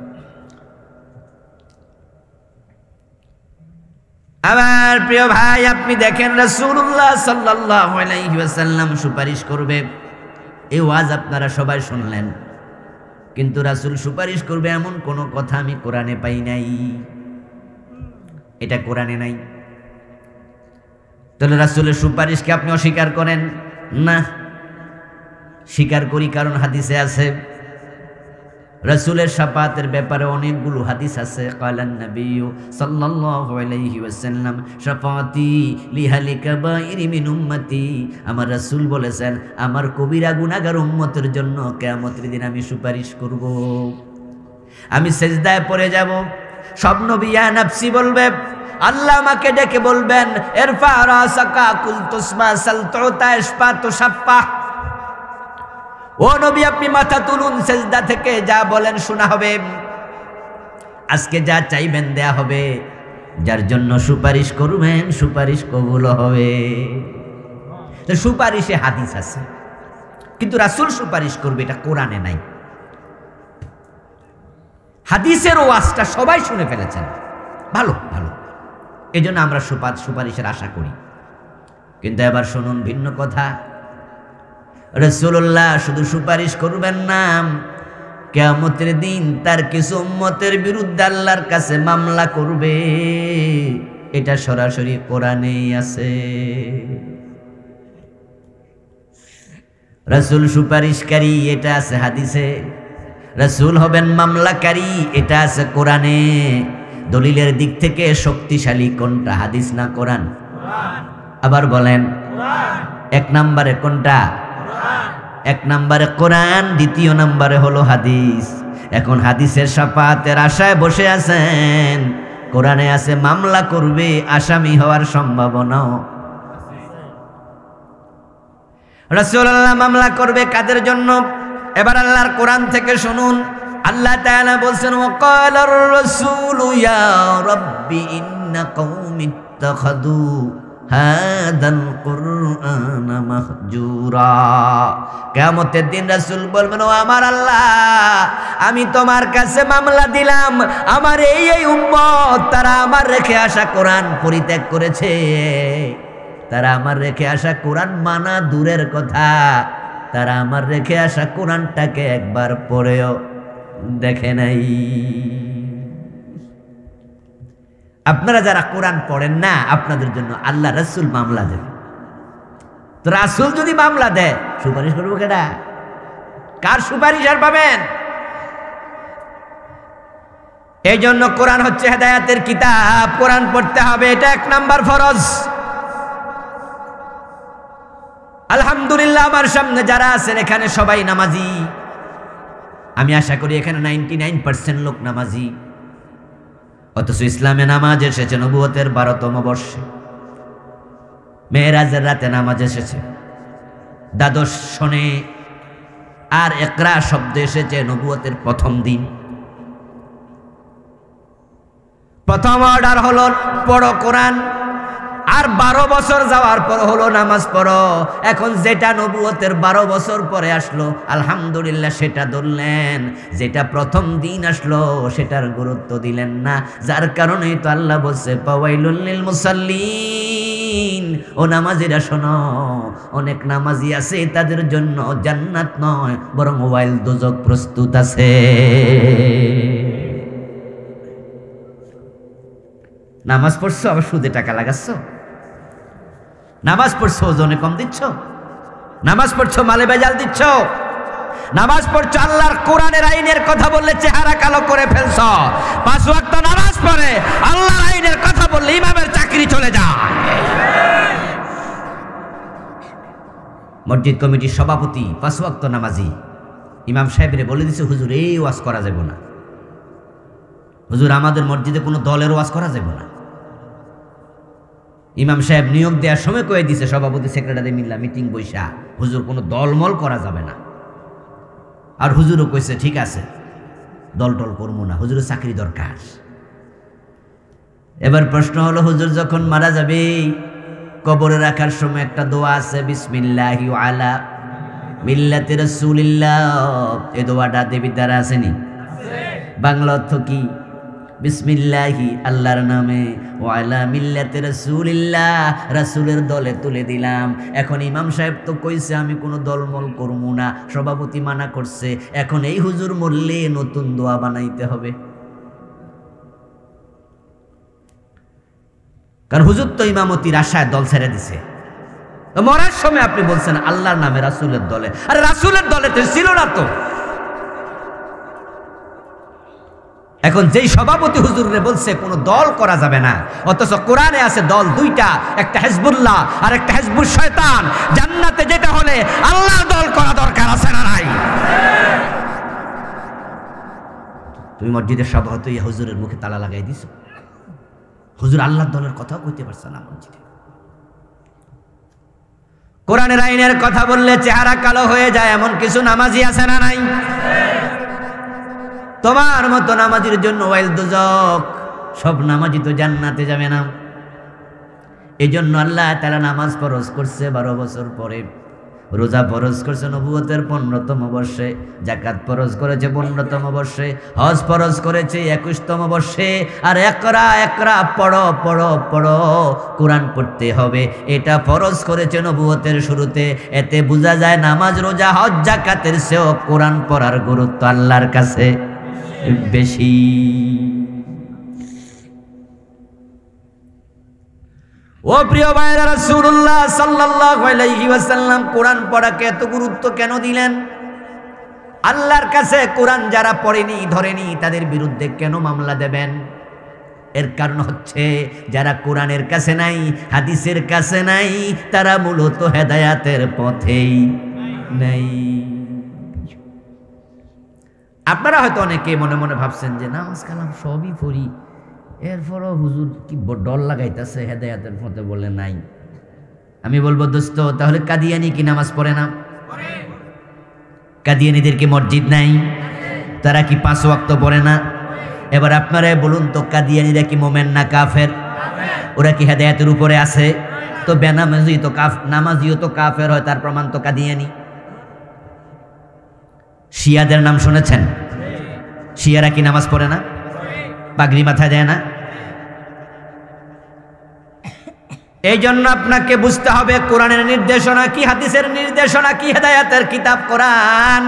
আমার প্রিয় ভাই, আপনি দেখেন রাসূলুল্লাহ সাল্লাল্লাহু আলাইহি ওয়াসাল্লাম সুপারিশ করবে, এই ওয়াজ আপনারা সবাই শুনলেন, কিন্তু রাসূল সুপারিশ করবে এমন কোনো কথা আমি কোরআনে পাই নাই, এটা কোরআনে নাই। তাহলে রাসূলের সুপারিশকে আপনি অস্বীকার করেন না? স্বীকার করি, কারণ হাদিসে আছে। রাসূলের শাফাআতের ব্যাপারে অনেকগুলো হাদিস আছে। ক্বালান নবিয়্যু সাল্লাল্লাহু আলাইহি ওয়াসাল্লাম শাফাআতি লিহালি কাবাইরি মিন উম্মতি। আমার রাসূল বলেছেন, আমার কবিরা গুনাহগার উম্মতের জন্য কিয়ামতের দিন আমি সুপারিশ করব। আমি সিজদায় পড়ে যাব, সব নবী ইয়া নাফসি বলবে, আল্লাহ আমাকে ডেকে বলবেন ইরফা রাসাকা কুল তুসমা সাল তুতা ইশফা তুশাফা। ও নবী, আপনি মাথা তুলুন সিজদা থেকে, যা বলেন শোনা হবে, আজকে যা চাইবেন দেয়া হবে, যার জন্য সুপারিশ করবেন সুপারিশ কবুল হবে। তো সুপারিশে হাদিস আছে, কিন্তু রাসূল সুপারিশ করবে এটা কোরআনে নাই। হাদিসের ওয়াজটা সবাই শুনে ফেলেছেন, ভালো ভালো, এই জন্য আমরা সুপারিশের আশা করি। কিন্তু এবার শুনুন ভিন্ন কথা, রাসূলুল্লাহ শুধু সুপারিশ করবেন না, কিয়ামতের দিন তার কিছু উম্মতের বিরুদ্ধে আল্লাহর কাছে মামলা করবে। এটা সরাসরি কোরআনেই আছে। রাসূল সুপারিশকারী, এটা আছে হাদিসে। রাসূল হবেন মামলাকারী, এটা আছে কোরআনে। দলিলের দিক থেকে শক্তিশালী কোনটা, হাদিস না কোরআন? আবার বলেন, এক নম্বরে কোনটা? এক নম্বরে কোরআন, দ্বিতীয় নম্বরে হলো হাদিস। এখন হাদিসের শাফাআতের আশায় বসে আছেন, কোরআনে আছে মামলা করবে, আসামি হওয়ার সম্ভাবনাও। রাসূলুল্লাহ মামলা করবে কাদের জন্য? এবার আল্লাহর কোরআন থেকে শুনুন, আল্লাহ তাআলা বলছেন, ওয়াকালার রাসূলু ইয়া রাব্বি ইন্না কওমি ইত্তাখাযু হাদাল কুরআনা মাহজুরা। কিয়ামতের দিন রাসূল বলবেন, ও আমার আল্লাহ, আমি তোমার কাছে মামলা দিলাম, আমার এই উম্মত তারা আমার রেখে আসা কোরআন পরিত্যাগ করেছে। তারা আমার রেখে আসা কোরআন মানা দূরের কথা, তারা আমার রেখে আসা কোরআনটাকে একবার পড়েও দেখে নাই। আপনারা যারা কোরআন পড়েন না, আপনাদের জন্য আল্লাহ রাসূল মামলা দেবে। তো রাসূল যদি মামলা দেয়, সুপারিশ করবো কেডা? কার সুপারিশ আর পাবেন? এই জন্য কোরআন হচ্ছে হেদায়েতের কিতাব, কোরআন পড়তে হবে, এটা এক নাম্বার ফরজ। আলহামদুলিল্লাহ, আমার সামনে যারা আছেন এখানে সবাই নামাজি। আমি আশা করি এখানে 99% লোক নামাজি। অথচ ইসলামে নামাজ এসেছে নবুয়তের 12তম বর্ষে, মেরাজের রাতে নামাজ এসেছে দ্বাদশ শনে, আর ইকরা শব্দ এসেছে নবুয়তের প্রথম দিন। প্রথম অর্ডার হলো পড়ো কোরআন, আর 12 বছর যাওয়ার পর হলো নামাজ পড়ো। এখন যেটা নবুয়তের 12 বছর পরে আসলো, আলহামদুলিল্লাহ সেটা ধরলেন, যেটা প্রথম দিন আসলো সেটার গুরুত্ব দিলেন না। যার কারণেই তো আল্লাহ বলছে, ফাওয়াইলুল লিল মুসাল্লিন, ও নামাজিরা শোনো, অনেক নামাজি আছে তাদের জন্য জান্নাত নয় বরং ওয়াইল, দোজখ প্রস্তুত আছে। নামাজ পড়ছো আবার সুদে টাকা লাগাচ্ছ, নামাজ পড়ছো ওজনে কম দিচ্ছ, নামাজ পড়ছো মালে ভেজাল দিচ্ছ, নামাজ পড়ছো আল্লাহর কোরআনের আইনের কথা বললে চেহারা কালো করে ফেলছ। 5 ওয়াক্ত নামাজ পড়ে আল্লাহর আইনের কথা বললে ইমামের চাকরি চলে যায়। মসজিদ কমিটির সভাপতি 5 ওয়াক্ত নামাজি, ইমাম সাহেবরে বলে দিছে, হুজুর এই ওয়াজ করা যাবে না, হুজুর আমাদের মসজিদে কোনো দলের ওয়াজ করা যাবে না। ইমাম সাহেব নিয়োগ দেওয়ার সময় কয়ে দিছে, সভাপতি সেক্রেটারি মিল্লা মিটিং বৈশা, হুজুর কোনো দলমল করা যাবে না। আর হুজুরও কইছে ঠিক আছে, দল টল করবো না, হুজুরের চাকরি দরকার। এবার প্রশ্ন হলো, হুজুর যখন মারা যাবে কবরে রাখার সময় একটা দোয়া আছে, বিসমিল্লাহি আলা মিল্লাতি রাসূলিল্লাহ, এই দোয়াটা দেবীর দ্বারা আসেনি? বাংলা অর্থ কি? বিসমিল্লাহি, আল্লাহর নামে, ও আলা মিল্লাতি রাসূলিল্লাহ, রাসূলের দলে তুলে দিলাম। এখন ইমাম সাহেব তো কইছে আমি কোনো দলমল করবো না, সভাপতি মানা করছে, এখন এই হুজুর মরলে নতুন দোয়া বানাইতে হবে। কারণ হুজুর তো ইমামতির আশায় দল ছেড়ে দিছে, মরার সময় আপনি বলছেন আল্লাহর নামে রাসূলের দলে, আরে রাসূলের দলে তো ছিল না তো। এখন যেই সভাপতি হুজুরে বলছে কোনো দল করা যাবে না, অথচ কোরআনে আছে দল দুইটা, একটা হিজবুল্লাহ আর একটা হিজবুল শয়তান। জান্নাতে যেটা হলে আল্লাহর দল করা দরকার আছে না নাই? তুমি মসজিদের সভাপতি হুজুরের মুখে তালা লাগাই দিছো, হুজুর আল্লাহর দলের কথাও কইতে পারছে না মসজিদে। কোরআনের আইনের কথা বললে চেহারা কালো হয়ে যায় এমন কিছু নামাজি আছে না নাই? তোমার মতো নামাজির জন্য ওয়াইল দোজখ, সব নামাজি তো জান্নাতে যাবে না। এই জন্য আল্লাহ তাআলা নামাজ ফরজ করছে 12 বছর পরে। রোজা ফরজ করেছে নবুয়তের 15তম বর্ষে, যাকাত ফরজ করেছে 15তম বর্ষে, হজ ফরজ করেছে 21তম বর্ষে। আর একরা পড়ো পড়ো পড়ো, কোরআন পড়তে হবে, এটা ফরজ করেছে নবুয়তের শুরুতে। এতে বোঝা যায় নামাজ রোজা হজ যাকাতের চেয়েও কোরআন পড়ার গুরুত্ব আল্লাহর কাছে বেশি। ও প্রিয় ভাইরা, রাসূলুল্লাহ সাল্লাল্লাহু আলাইহি ওয়াসাল্লাম কোরআন পড়াকে এত গুরুত্ব কেন দিলেন? আল্লাহর কাছে কোরআন যারা পড়েনি ধরেনি তাদের বিরুদ্ধে কেন মামলা দেবেন? এর কারণ হচ্ছে যারা কোরআনের কাছে নাই, হাদিসের কাছে নাই, তারা মূলত হেদায়াতের পথেই নাই। আপনারা হয়তো অনেকে মনে মনে ভাবছেন যে নামাজ কালাম সবই পড়ি, এরপরও হুজুর কি ডর লাগাইতেছে হেদায়াতের পথে বলে নাই। আমি বলবো দোস্ত, তাহলে কাদিয়ানি কি নামাজ পড়ে না? কাদিয়ানিদের কি মসজিদ নাই? তারা কি 5 ওয়াক্ত পড়ে না? এবার আপনারাই বলুন তো, কাদিয়ানিরা কি মোমেন না কাফের? ওরা কি হেদায়াতের উপরে আছে? তো বেনামাজি তো নামাজিও তো কাফের হয়, তার প্রমাণ তো কাদিয়ানি। শিয়াদের নাম শুনেছেন? শিয়ারা কি নামাজ পড়ে না? পাগড়ি মাথায় দেয় না? এই জন্য আপনাকে বুঝতে হবে কোরআনের নির্দেশনা কি, হাদিসের নির্দেশনা কি, হেদায়াতের কিতাব কোরআন।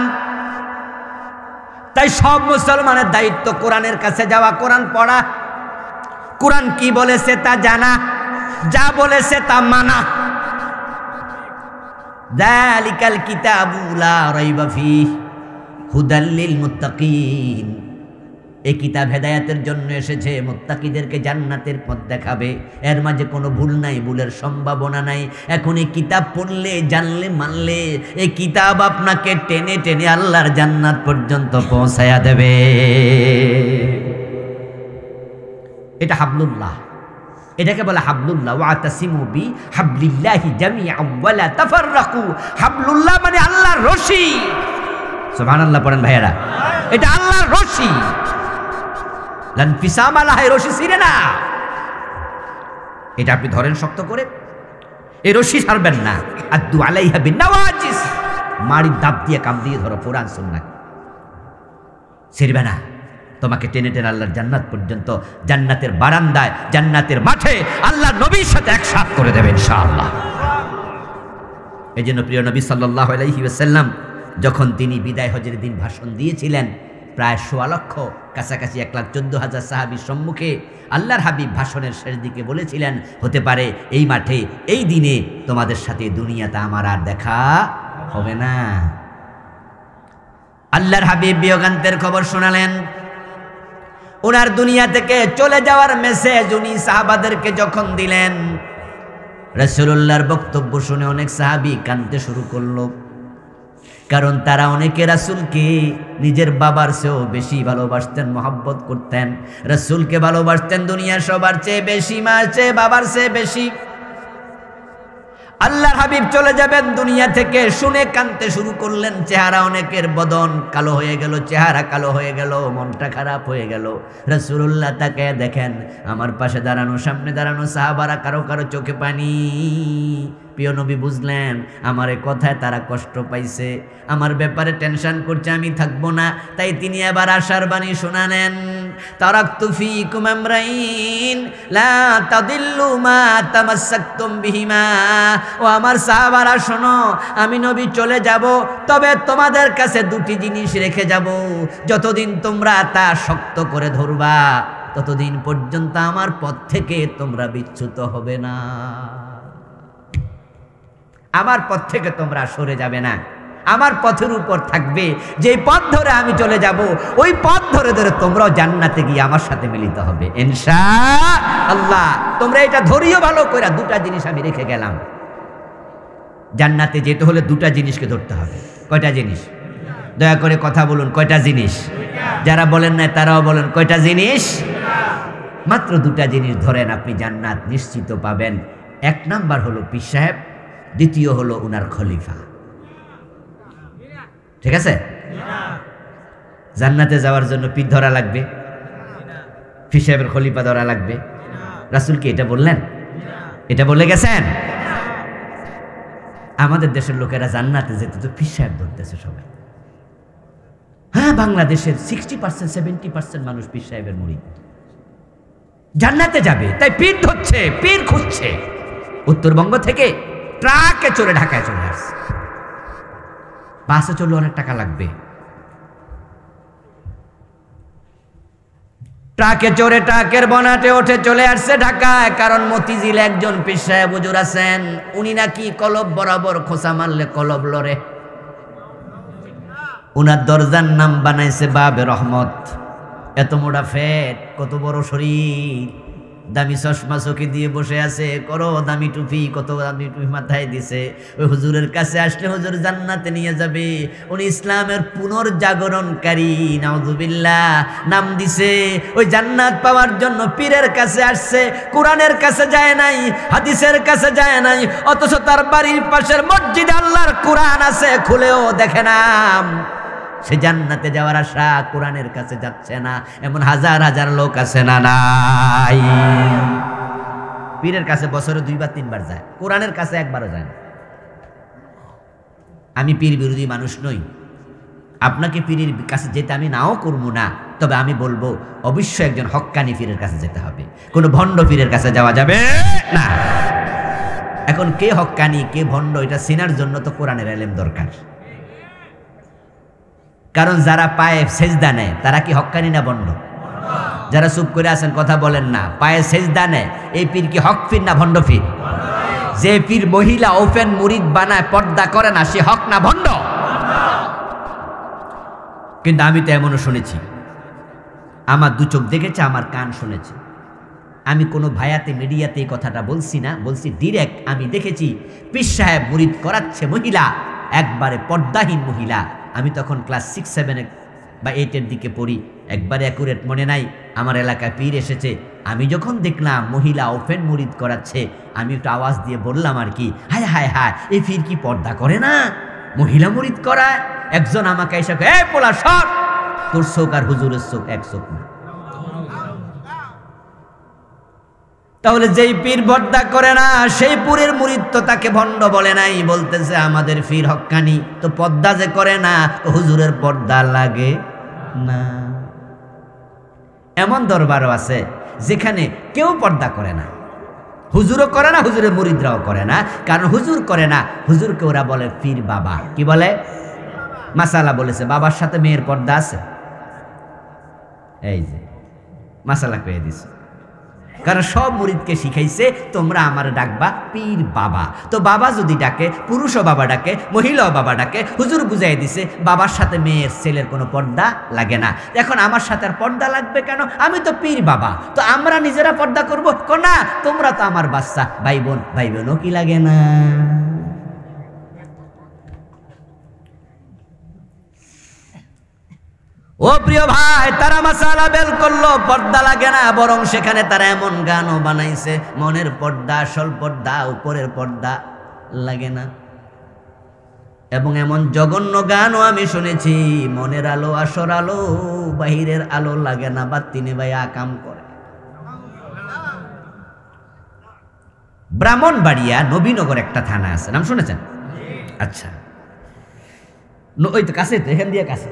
তাই সব মুসলমানের দায়িত্ব কোরআনের কাছে যাওয়া, কোরআন পড়া, কোরআন কি বলেছে তা জানা, যা বলেছে তা মানা। যালিকাল কিতাবু লা রাইবা ফীহি হুদাল লিল মুত্তাকিন। এই কিতাব হেদায়াতের জন্য এসেছে, মুত্তাকিদেরকে জান্নাতের পথ দেখাবে। এর মাঝে কোনো ভুল নাই, ভুলের সম্ভাবনা নাই। এখন এই কিতাব পড়লে, জানলে, মানলে এই কিতাব আপনাকে টেনে টেনে আল্লাহর জান্নাত পর্যন্ত পৌঁছায়া দেবে। এটা হাবলুল্লাহ, এটাকে বলে হাবলুল্লাহ। ওয়াতাসিমু বি হাবলিল্লাহি জামিআন ওয়া লা তাফাররাকু। হাবলুল্লাহ মানে আল্লাহর রশি। সুবহানাল্লাহ পড়েন ভাইয়েরা, এটা আল্লাহর রশি। লানফিসাম আলাহ, রশি ছিঁড়ে না। এটা আপনি ধরেন শক্ত করে, এই রশি ছাড়বেন না। আদ্দু আলাইহা বিন্নাওয়াজিস, মাড়ির দাঁত দিয়ে কাম দিয়ে ধরো কোরআন সুন্নাহ, ছিঁড়বে না। তোমাকে টেনে টেনে আল্লাহর জান্নাত পর্যন্ত, জান্নাতের বারান্দায়, জান্নাতের মাঠে আল্লাহর নবীর সাথে একসাথ করে দেবে ইনশাআল্লাহ। এই জন্য প্রিয় নবী সাল্লাল্লাহু আলাইহি ওয়াসাল্লাম যখন তিনি বিদায় হজের দিন ভাষণ দিয়েছিলেন, প্রায় ১৬ লক্ষ, কাছাকাছি ১,১৪,০০০ সাহাবীর সম্মুখে আল্লাহর হাবিব ভাষণের শেষ দিকে বলেছিলেন, হতে পারে এই মাঠে, এই দিনে তোমাদের সাথে দুনিয়াতে আমার আর দেখা হবে না। আল্লাহর হাবিব বিয়োগান্তের খবর শোনালেন। ওনার দুনিয়া থেকে চলে যাওয়ার মেসেজ উনি সাহাবাদেরকে যখন দিলেন, রাসূলুল্লাহর বক্তব্য শুনে অনেক সাহাবী কাঁদতে শুরু করলো। কারণ তারা অনেকে রাসূলকে নিজের বাবার চেয়েও বেশি ভালোবাসতেন, মহব্বত করতেন। রাসূলকে ভালোবাসতেন দুনিয়ার সবার চেয়ে বেশি, মার চেয়ে, বাবার চেয়ে বেশি। আল্লাহর হাবিব চলে যাবেন দুনিয়া থেকে শুনে কাঁদতে শুরু করলেন। চেহারা অনেকের বদন কালো হয়ে গেল, চেহারা কালো হয়ে গেল, মনটা খারাপ হয়ে গেল। রাসূলুল্লাহ তাকে দেখেন, আমার পাশে দাঁড়ানো, সামনে দাঁড়ানো সাহাবারা কারো কারো চোখে পানি। প্রিয় নবী বুঝলেন আমার এই কথায় তারা কষ্ট পাইছে, আমার ব্যাপারে টেনশন করছে, আমি থাকবো না। তাই তিনি আবার আশার বাণী শোনালেন, তারাকতু ফীকুম আমরাইন লা তাদিল্লু মা তামাসসাকতুম বিহিমা। ও আমার সাহাবারা শোনো, আমি নবী চলে যাব, তবে তোমাদের কাছে 2টি জিনিস রেখে যাব। যতদিন তোমরা তা শক্ত করে ধরবা, ততদিন পর্যন্ত আমার পথ থেকে তোমরা বিচ্যুত হবে না, আমার পথ থেকে তোমরা সরে যাবে না, আমার পথের উপর থাকবে। যে পথ ধরে আমি চলে যাব, ওই পথ ধরে ধরে তোমরাও জান্নাতে গিয়ে আমার সাথে মিলিত হবে ইনশাআল্লাহ। তোমরা এটা ধরিও ভালো করে। 2টা জিনিস আমি রেখে গেলাম। জান্নাতে যেতে হলে 2টা জিনিসকে ধরতে হবে। কয়টা জিনিস? দয়া করে কথা বলুন, কয়টা জিনিস? যারা বলেন না তারাও বলেন, কয়টা জিনিস? মাত্র 2টা জিনিস ধরেন, আপনি জান্নাত নিশ্চিত পাবেন। 1 নাম্বার হলো পীর সাহেব, দ্বিতীয় হলো উনার খলিফা। ঠিক আছে? জান্নাতে যাওয়ার জন্য পীর ধরা লাগবে, পীর সাহেবের খলিফা ধরা লাগবে। রাসূল কি এটা বললেন? এটা বলে গেছেন? আমাদের দেশের লোকেরা জান্নাতে যেতে তো পীর সাহেব ধরতেছে সবাই। হ্যাঁ, বাংলাদেশের 60% 70% মানুষ পীর সাহেবের মুরিদ, জান্নাতে যাবে তাই পীর ধরছে, পীর খুঁজছে। উত্তরবঙ্গ থেকে ট্রাকে চড়ে ঢাকায় চলে আসছে, বাসে চললে অনেক টাকা লাগবে, ট্রাকে চড়ে ট্রাকের বনাটে ওঠে চলে আসছে ঢাকায়। কারণ মতিঝিলে একজন পীর সাহেব হুজুর আছেন, উনি নাকি কলব বরাবর খোঁচা মারলে কলব লড়ে। উনার দরজার নাম বানাইছে বাবে রহমত। এত মোটা ফেট, কত বড় শরীর, দামি চশমা চোখে দিয়ে বসে আছে, করো দামি টুপি, কত দামি টুপি মাথায় দিছে। ওই হুজুরের কাছে আসলে হুজুর জান্নাতে নিয়ে যাবে। উনি ইসলামের পুনর্জাগরণকারী, নাউযুবিল্লাহ নাম দিছে। ওই জান্নাত পাওয়ার জন্য পীরের কাছে আসছে, কোরআনের কাছে যায় নাই, হাদিসের কাছে যায় নাই, অথচ তার বাড়ির পাশের মসজিদে আল্লাহর কোরআন আছে, খুলেও দেখে না। সে জান্নাতে যাওয়ার আশা, কোরআনের কাছে যাচ্ছে না। এমন হাজার হাজার লোক আছে না নাই? পীরের কাছে বছরে 2 বার 3 বার যায়, কোরআনের কাছে একবারও যায় না। আমি পীর বিরোধী মানুষ নই, আপনাকে পীরের কাছে যেতে আমি নাও করবো না, তবে আমি বলবো অবশ্যই একজন হক্কানি পীরের কাছে যেতে হবে, কোনো ভণ্ড পীরের কাছে যাওয়া যাবে না। এখন কে হক্কানি কে ভণ্ড এটা চেনার জন্য তো কোরআনের ইলম দরকার। কারণ যারা পায়ে সেজদা নেয় তারা কি হক্কানি না ভণ্ড? যারা চুপ করে আছেন কথা বলেন না, পায়ে সেজদা নেয়, এই পীর কি হক পীর না ভণ্ড পীর? যে পীর মহিলা ওপেন মুরিদ বানায়, পর্দা করে না, সে হক না ভণ্ড? কিন্তু আমি তো এমনও শুনেছি, আমার 2 চোখ দেখেছে, আমার কান শুনেছে। আমি কোনো ভায়াতে মিডিয়াতে এই কথাটা বলছি না, বলছি ডিরেক্ট। আমি দেখেছি পীর সাহেব মুরিদ করাচ্ছে মহিলা, একবারে পর্দাহীন মহিলা। আমি তখন ক্লাস 6, 7 বা 8 দিকে পড়ি, একবারে অ্যাকুরেট মনে নাই। আমার এলাকায় পীর এসেছে, আমি যখন দেখলাম মহিলা ওপেন মুরিদ করাচ্ছে, আমি একটু আওয়াজ দিয়ে বললাম আর কি, হায় হায় হায়, এই পীর কি পর্দা করে না, মহিলা মুরিদ করায়? একজন আমাকে এসে, এই পোলা সর, তোর চোখ আর হুজুরের চোখ এক চোখ না। তাহলে যেই পীর পর্দা করে না, সেই পীরের মুরিদ তো তাকে ভণ্ড বলে নাই, বলতেছে আমাদের পীর হক্কানি। তো পর্দা যে করে না, হুজুরের পর্দা লাগে না। এমন দরবারও আছে যেখানে কেউ পর্দা করে না, হুজুরও করে না, হুজুরের মুরিদরাও করে না। কারণ হুজুর করে না, হুজুরকে ওরা বলে পীর বাবা। কি বলে? মাসালা বলেছে, বাবার সাথে মেয়ের পর্দা আছে। এই যে মাসালা কয়ে দিছে। কারণ সব মুরিদকে শিখাইছে তোমরা আমার ডাকবা পীর বাবা। তো বাবা যদি ডাকে, পুরুষও বাবা ডাকে, মহিলাও বাবা ডাকে, হুজুর বুঝাই দিছে বাবার সাথে মেয়ের ছেলের কোনো পর্দা লাগে না। এখন আমার সাথে আর পর্দা লাগবে কেন? আমি তো পীর বাবা, তো আমরা নিজেরা পর্দা করবো না? তোমরা তো আমার বাচ্চা, ভাই বোন, ভাই বোনও কি লাগে না? ও প্রিয় ভাই, তারা মাসালা বেল করলো, পর্দা লাগে না, বরং সেখানে তারা এমন গানও বানাইছে, মনের পর্দা, আসল পর্দা, উপরের পর্দা লাগে না। এবং এমন জঘন্য গানও আমি শুনেছি, মনের আলো আসর আলো, বাহিরের আলো লাগে না, বাত্তি নেভাই আকাম করে। ব্রাহ্মণবাড়িয়া নবীনগর একটা থানা আছে, নাম শুনেছেন? আচ্ছা, ওই তো কাছে, তো এখান দিয়ে কাছে।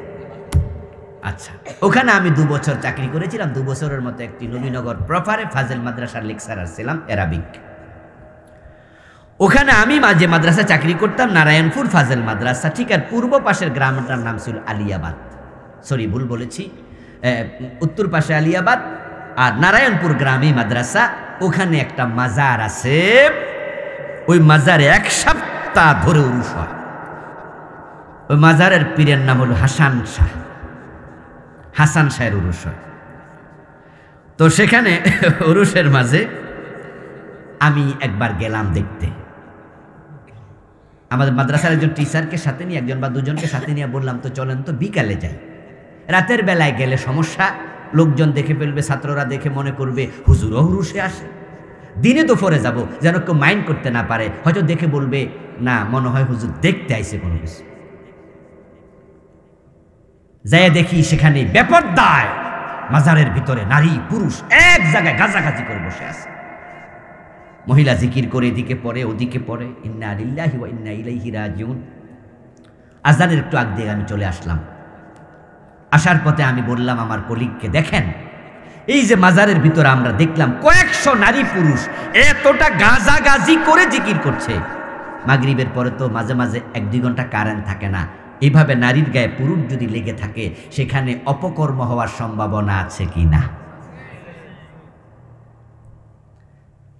আচ্ছা, ওখানে আমি 2 বছর চাকরি করেছিলাম। 2 বছরের মতো একটি নবীনগর প্রপারে ফাজেল মাদ্রাসার লেকচারার ছিলাম, অ্যারাবিক। ওখানে আমি মাঝে মাদ্রাসা চাকরি করতাম, নারায়ণপুর ফাজেল মাদ্রাসা। ঠিক আর পূর্ব পাশের গ্রামটার নাম ছিল আলিয়াবাদ, সরি ভুল বলেছি, উত্তর পাশে আলিয়াবাদ আর নারায়ণপুর গ্রামে মাদ্রাসা। ওখানে একটা মাজার আছে, ওই মাজারে 1 সপ্তাহ ধরে উরুস হয়। ওই মাজারের পীরের নাম হলো হাসান শাহ, হাসান শাহের উরুস হয়। তো সেখানে উরুসের মাঝে আমি একবার গেলাম দেখতে। আমাদের মাদ্রাসার একজন টিচারকে সাথে নিয়ে, 1 বা 2 জনকে সাথে নিয়ে বললাম, তো চলেন তো বিকালে যাই। রাতের বেলায় গেলে সমস্যা, লোকজন দেখে ফেলবে, ছাত্ররা দেখে মনে করবে হুজুরও উরুসে আসে। দিনে দুপুরে যাব, যেন কেউ মাইন্ড করতে না পারে, হয়তো দেখে বলবে না, মনে হয় হুজুর দেখতে আইছে কোনো কিছু। যাই দেখি সেখানে বেপরদায় মাজারের ভিতরে নারী পুরুষ এক জায়গায় গাজাগাজি করে বসে আছে। মহিলা জিকির করে এদিকে পড়ে ওদিকে পড়ে, ইন্না লিল্লাহি ওয়া ইন্না ইলাইহি রাজিউন। আজানের একটু আগ দিয়ে আমি চলে আসলাম। আসার পথে আমি বললাম আমার কলিগকে, দেখেন এই যে মাজারের ভিতরে আমরা দেখলাম কয়েকশো নারী পুরুষ এতটা গাজাগাজি করে জিকির করছে। মাগরিবের পরে তো মাঝে মাঝে 1-2 ঘন্টা কারেন্ট থাকে না, এইভাবে নারীর গায়ে পুরুষ যদি লেগে থাকে সেখানে অপকর্ম হওয়ার সম্ভাবনা আছে কি না?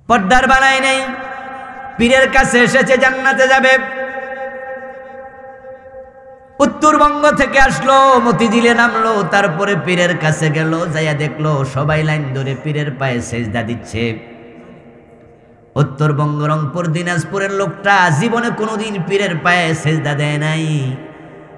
পর্দার বালাই নেই, পীরের কাছে এসেছে, জান্নাতে যাবে। উত্তরবঙ্গ থেকে আসলো, মতিঝিলে নামলো, তারপরে পীরের কাছে গেল, যাইয়া দেখলো সবাই লাইন ধরে পীরের পায়ে সেজদা দিচ্ছে। উত্তরবঙ্গ, রংপুর, দিনাজপুরের লোকটা জীবনে কোনোদিন পীরের পায়ে সেজদা দেয় নাই,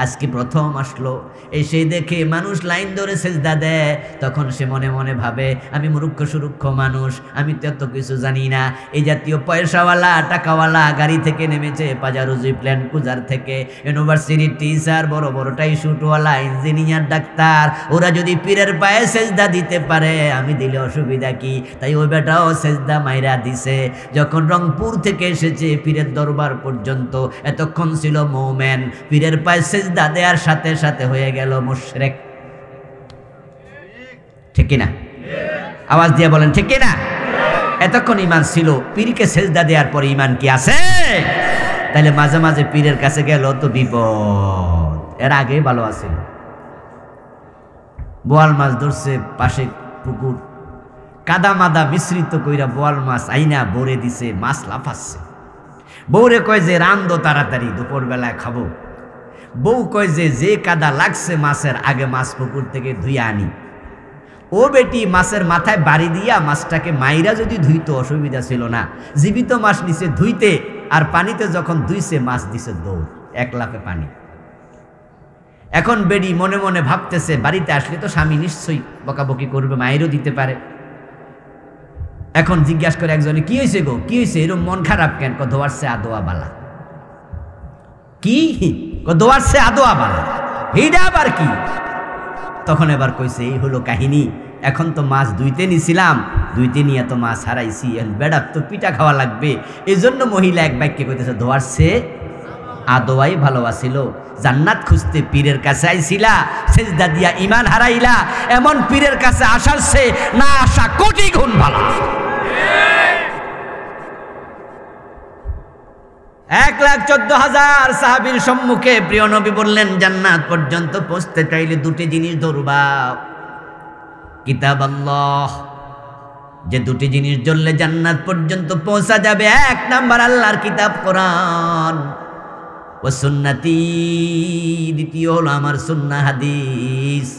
আজকে প্রথম আসলো। এসে দেখে মানুষ লাইন ধরে সেজদা দেয়, তখন সে মনে মনে ভাবে আমি মূর্খ সুরুক্ষ মানুষ, আমি তো এত কিছু জানি না। এই জাতীয় পয়সাওয়ালা টাকাওয়ালা গাড়ি থেকে নেমেছে, পাজারুজি প্ল্যান কুজার থেকে, ইউনিভার্সিটির টিচার, বড় বড় টাই শুটওয়ালা, ইঞ্জিনিয়ার, ডাক্তার, ওরা যদি পীরের পায়ে সেজদা দিতে পারে আমি দিলে অসুবিধা কি? তাই ওই বেটাও সেজদা মাইরা দিছে। যখন রংপুর থেকে এসেছে পীরের দরবার পর্যন্ত, এতক্ষণ ছিল মুমিন, পীরের পায়ে সেজদা দেওয়ার সাথে সাথে হয়ে গেল মুশরিক। ঠিক কিনা? আওয়াজ দিয়ে বলেন ঠিক কিনা? এতক্ষণ ঈমান ছিল, পীরকে সেজদা দেওয়ার পরে ঈমান কি আছে? তাহলে মাঝে মাঝে পীরের কাছে গেল তো বিপদ। এর আগে ভালো আছিল, বোয়াল মাছ ধরছে পাশে পুকুর, কাদা মাদা মিশ্রিত কইরা বোয়াল মাছ আইনা ভরে দিছে, মাছ লাফাচ্ছে। বউরে কয় যে রান্ধো তাড়াতাড়ি, দুপুর বেলায় খাবো। বউ কয় যে কাদা লাগছে মাছের, আগে মাছ পুকুর থেকে ধুইয়া আনি। ও বেটি মাছের মাথায় বাড়ি দিয়া মাছটাকে মাইরা যদি ধুইতো অসুবিধা ছিল না, জীবিত মাছ নিচে ধুইতে, আর পানিতে যখন ধুইছে মাছ দিছে দৌড়, 1 লাফে পানি। এখন বেডি মনে মনে ভাবতেছে বাড়িতে আসলে তো স্বামী নিশ্চয়ই বকাবকি করবে, মায়েরও দিতে পারে। এখন জিজ্ঞাসা করে একজনে, কি হয়েছে গো, কি হয়েছে, এরকম মন খারাপ কেন? দোয়ারছে আদোয়া বালা। কি দোয়ারছে আদোয়া বালা, এইটা আবার কি? তখন এবার কইছে এই হলো কাহিনী, এখন তো মাছ ধুইতে নিছিলাম, ধুইতে নিয়ে তো মাছ হারাইছি, বেড়ার তো পিঠা খাওয়া লাগবে। এই জন্য মহিলা এক বাক্যে কইতেছে দোয়ারছে আদোয়াই ভালোবাসিল। জান্নাত খুঁজতে পীরের কাছে আইছিলা, সেজদা দিয়া ঈমান হারাইলা, এমন পীরের কাছে আসার সে না আসা কোটি গুণ ভালো। 1,14,000 সাহাবীর সম্মুখে প্রিয় নবী বললেন, জান্নাত পর্যন্ত পৌঁছতে চাইলে 2টি জিনিস ধরবা। কিতাব আল্লাহ, যে 2টি জিনিস ধরলে জান্নাত পর্যন্ত পৌঁছা যাবে। 1 নাম্বার আল্লাহর কিতাব কোরআন, ও সুন্নতি, দ্বিতীয় হলো আমার সুন্নাহ হাদিস।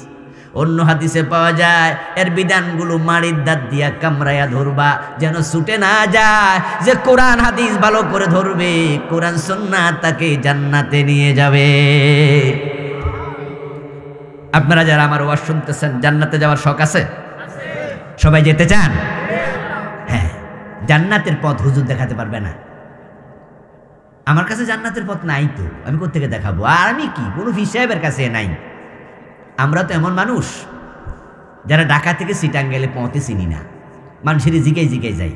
অন্য হাদিসে পাওয়া যায় এর বিধানগুলো মাড়ির দাঁত দিয়া কামড়াইয়া ধরবা, যেন ছুটে না যায়। যে কোরআন হাদিস ভালো করে ধরবে, কোরআন সুন্নাহ তাকে জান্নাতে নিয়ে যাবে। আপনারা যারা আমার ওয়াজ শুনতেছেন, জান্নাতে যাওয়ার শখ আছে? সবাই যেতে চান? হ্যাঁ। জান্নাতের পথ হুজুর দেখাতে পারবে না। আমার কাছে জান্নাতের পথ নাই, তো আমি কোত্থেকে দেখাবো? আর আমি কি কোনো পীর সাহেবের কাছে নাই। আমরা তো এমন মানুষ যারা ঢাকা থেকে চিটাং গেলে পথে চিনি না, মানুষের জিগাই জিগাই যাই।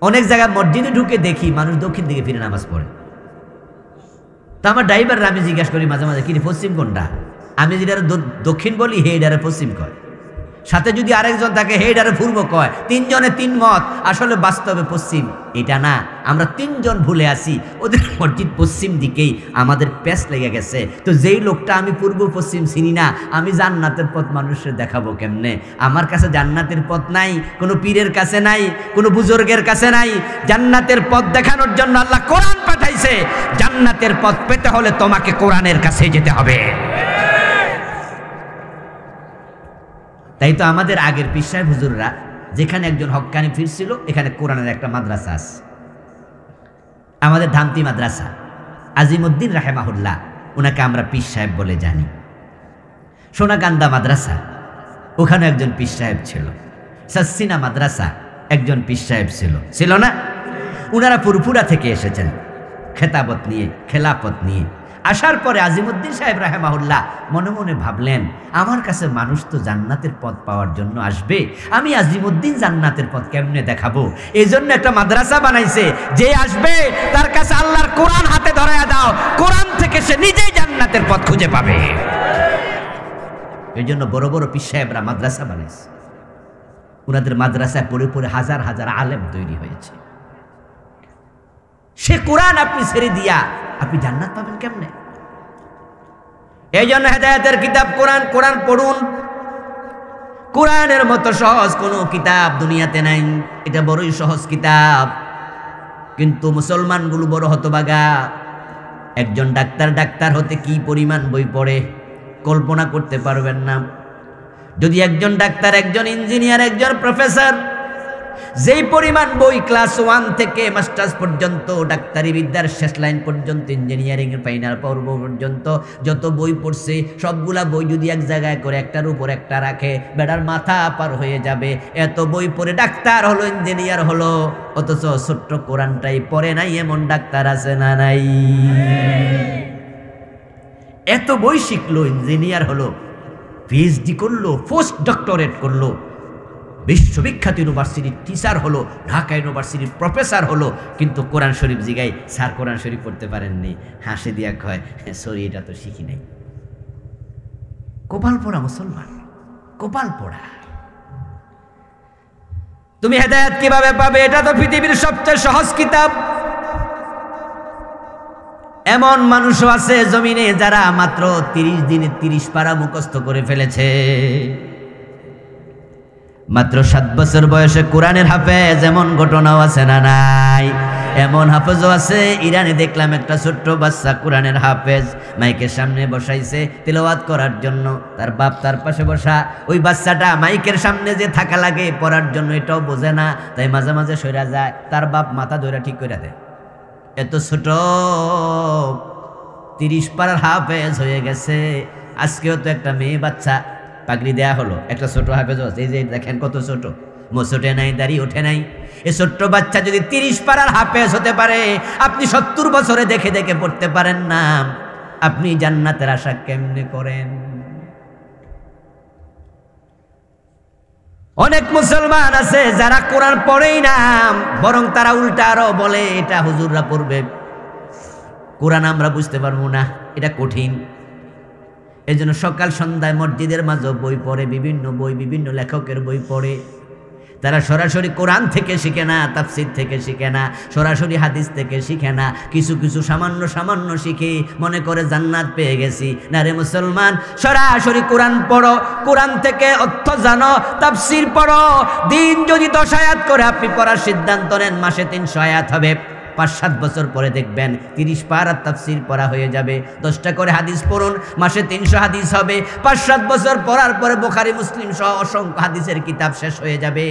অনেক জায়গায় মসজিদে ঢুকে দেখি মানুষ দক্ষিণ দিকে ফিরে নামাজ পড়ে। তো আমার ড্রাইভাররা আমি জিজ্ঞাসা করি মাঝে মাঝে, কি পশ্চিম কোনটা? আমি যেটা দক্ষিণ বলি, হে এটারে পশ্চিম কয়। সাথে যদি আরেকজন থাকে, হে এটারে পূর্ব কয়। 3 জনে 3 মত, আসলে বাস্তবে পশ্চিম এটা না। আমরা 3 জন ভুলে আছি, ওদের মসজিদ পশ্চিম দিকেই, আমাদের প্যাচ লেগে গেছে। তো যেই লোকটা আমি পূর্ব পশ্চিম চিনি না, আমি জান্নাতের পথ মানুষের দেখাবো কেমনে? আমার কাছে জান্নাতের পথ নাই, কোনো পীরের কাছে নাই, কোনো বুজুর্গের কাছে নাই। জান্নাতের পথ দেখানোর জন্য আল্লাহ কোরআন পাঠাইছে। জান্নাতের পথ পেতে হলে তোমাকে কোরআনের কাছে যেতে হবে। তাই তো আমাদের আগের পীর সাহেব হুজুররা, যেখানে একজন হক্কানি পীর ছিল, এখানে কোরআনের একটা মাদ্রাসা আছে। আমাদের ধামতি মাদ্রাসা, আজিমউদ্দিন রাহেমাহুল্লাহ, ওনাকে আমরা পীর সাহেব বলে জানি। সোনাকান্দা মাদ্রাসা, ওখানে একজন পীর সাহেব ছিল। সাসিনা মাদ্রাসা, একজন পীর সাহেব ছিল না? ওনারা পুরপুরা থেকে এসেছেন খেতাবত নিয়ে, খেলাফত নিয়ে। আসার পরে আজিমউদ্দিন সাহেব রাহেমাহুল্লাহ মনে মনে ভাবলেন, আমার কাছে মানুষ তো জান্নাতের পথ পাওয়ার জন্য আসবে, আমি আজিমউদ্দিন জান্নাতের পথ কেমনে দেখাবো? এই জন্য একটা মাদ্রাসা বানাইছে, যে আসবে তার কাছে আল্লাহর কোরআন হাতে ধরায়া দাও, কোরআন থেকে সে নিজেই জান্নাতের পথ খুঁজে পাবে। এই জন্য বড় বড় পীর সাহেবরা মাদ্রাসা বানাইছে, ওনাদের মাদ্রাসায় পড়ে পড়ে হাজার হাজার আলেম তৈরি হয়েছে। সে কোরআন আপনি ছেড়ে দিয়া আপনি জান্নাত পাবেন কেমনে? এই জন্য হেদায়েতের কিতাব কোরআন, কোরআন পড়ুন। কোরআনের মতো সহজ কোনো কিতাব দুনিয়াতে নাই, এটা বড়ই সহজ কিতাব। কিন্তু মুসলমানগুলো বড় হতভাগা। একজন ডাক্তার হতে কি পরিমাণ বই পড়ে কল্পনা করতে পারবেন না। যদি একজন ডাক্তার, একজন ইঞ্জিনিয়ার, একজন প্রফেসর যেই পরিমাণ বই ক্লাস 1 থেকে মাস্টার্স পর্যন্ত, ডাক্তারি বিদ্যার শেষ লাইন পর্যন্ত, ইঞ্জিনিয়ারিং এর ফাইনাল পর্ব পর্যন্ত যত বই পড়ছে, সবগুলা বই যদি এক জায়গায় করে একটার উপর একটা রাখে, বেটার মাথা পার হয়ে যাবে। এত বই পড়ে ডাক্তার হলো, ইঞ্জিনিয়ার হলো, অথচ ছোট্ট কোরআনটাই পড়ে নাই এমন ডাক্তার আছে না নাই? এত বই শিখলো, ইঞ্জিনিয়ার হলো, পিএইচডি করলো, পোস্ট ডক্টরেট করলো, বিশ্ববিখ্যাত ইউনিভার্সিটির টিচার হলো, ঢাকা ইউনিভার্সিটির প্রফেসর হলো, কিন্তু কোরআন শরীফ জিগাই, স্যার কোরআন শরীফ পড়তে পারেননি, হাসি দিয়া কয় সরি এটা তো শিখি নাই। কপাল পোড়া মুসলমান, কপাল পোড়া। তুমি হেদায়েত কিভাবে পাবে? এটা তো পৃথিবীর সবচেয়ে সহজ কিতাব। এমন মানুষও আছে জমিনে যারা মাত্র 30 দিনে 30 পারা মুখস্থ করে ফেলেছে। মাত্র 7 বছর বয়সে কোরআনের হাফেজ, এমন ঘটনাও আছে না নাই? এমন হাফেজও আছে। ইরানে দেখলাম একটা ছোট্ট বাচ্চা কোরআনের হাফেজ, মাইকের সামনে বসাইছে তিলাওয়াত করার জন্য, তার বাপ তার পাশে বসা। ওই বাচ্চাটা মাইকের সামনে যে থাকা লাগে পড়ার জন্য এটাও বোঝে না, তাই মাঝে মাঝে সইরা যায়, তার বাপ মাথা ধরে ঠিক করে দেয়। এত ছোট 30 পারার হাফেজ হয়ে গেছে। আজকেও তো একটা মেয়ে বাচ্চা পাগড়ি দেয়া হলো, একটা ছোট হাফেজ আছে, এই যে দেখেন কত ছোট, মোছোটে নাই, দাড়ি ওঠে নাই। এই ছোট্ট বাচ্চা যদি 30 পারার হাফেজ হতে পারে, আপনি 70 বছরে দেখে দেখে পড়তে পারেন না, আপনি জান্নাতের আশা কেমনে করেন? অনেক মুসলমান আছে যারা কোরআন পড়েই না, বরং তারা উল্টা আরো বলে এটা হুজুররা পড়বে, কোরআন আমরা বুঝতে পারবো না, এটা কঠিন। এই জন্য সকাল সন্ধ্যায় মসজিদের মাঝে বই পড়ে, বিভিন্ন বই, বিভিন্ন লেখকের বই পড়ে। তারা সরাসরি কোরআন থেকে শিখে না, তাফসীর থেকে শিখে না, সরাসরি হাদিস থেকে শিখে না, কিছু কিছু সামান্য সামান্য শিখে মনে করে জান্নাত পেয়ে গেছি। না রে মুসলমান, সরাসরি কোরআন পড়ো, কোরআন থেকে অর্থ জানো, তাফসীর পড়ো। দিন যদি 10 আয়াত করে আপনি পড়ার সিদ্ধান্ত নেন, মাসে 300 আয়াত হবে। 5-7 বছর পরে দেখবেন 30 পারা তাফসীর পড়া হয়ে যাবে। 10টা করে হাদিস পড়ুন, মাসে 300 হাদিস হবে। 5-7 বছর পড়ার পরে বুখারী মুসলিম সহ অসংখ্য হাদিসের কিতাব শেষ হয়ে যাবে।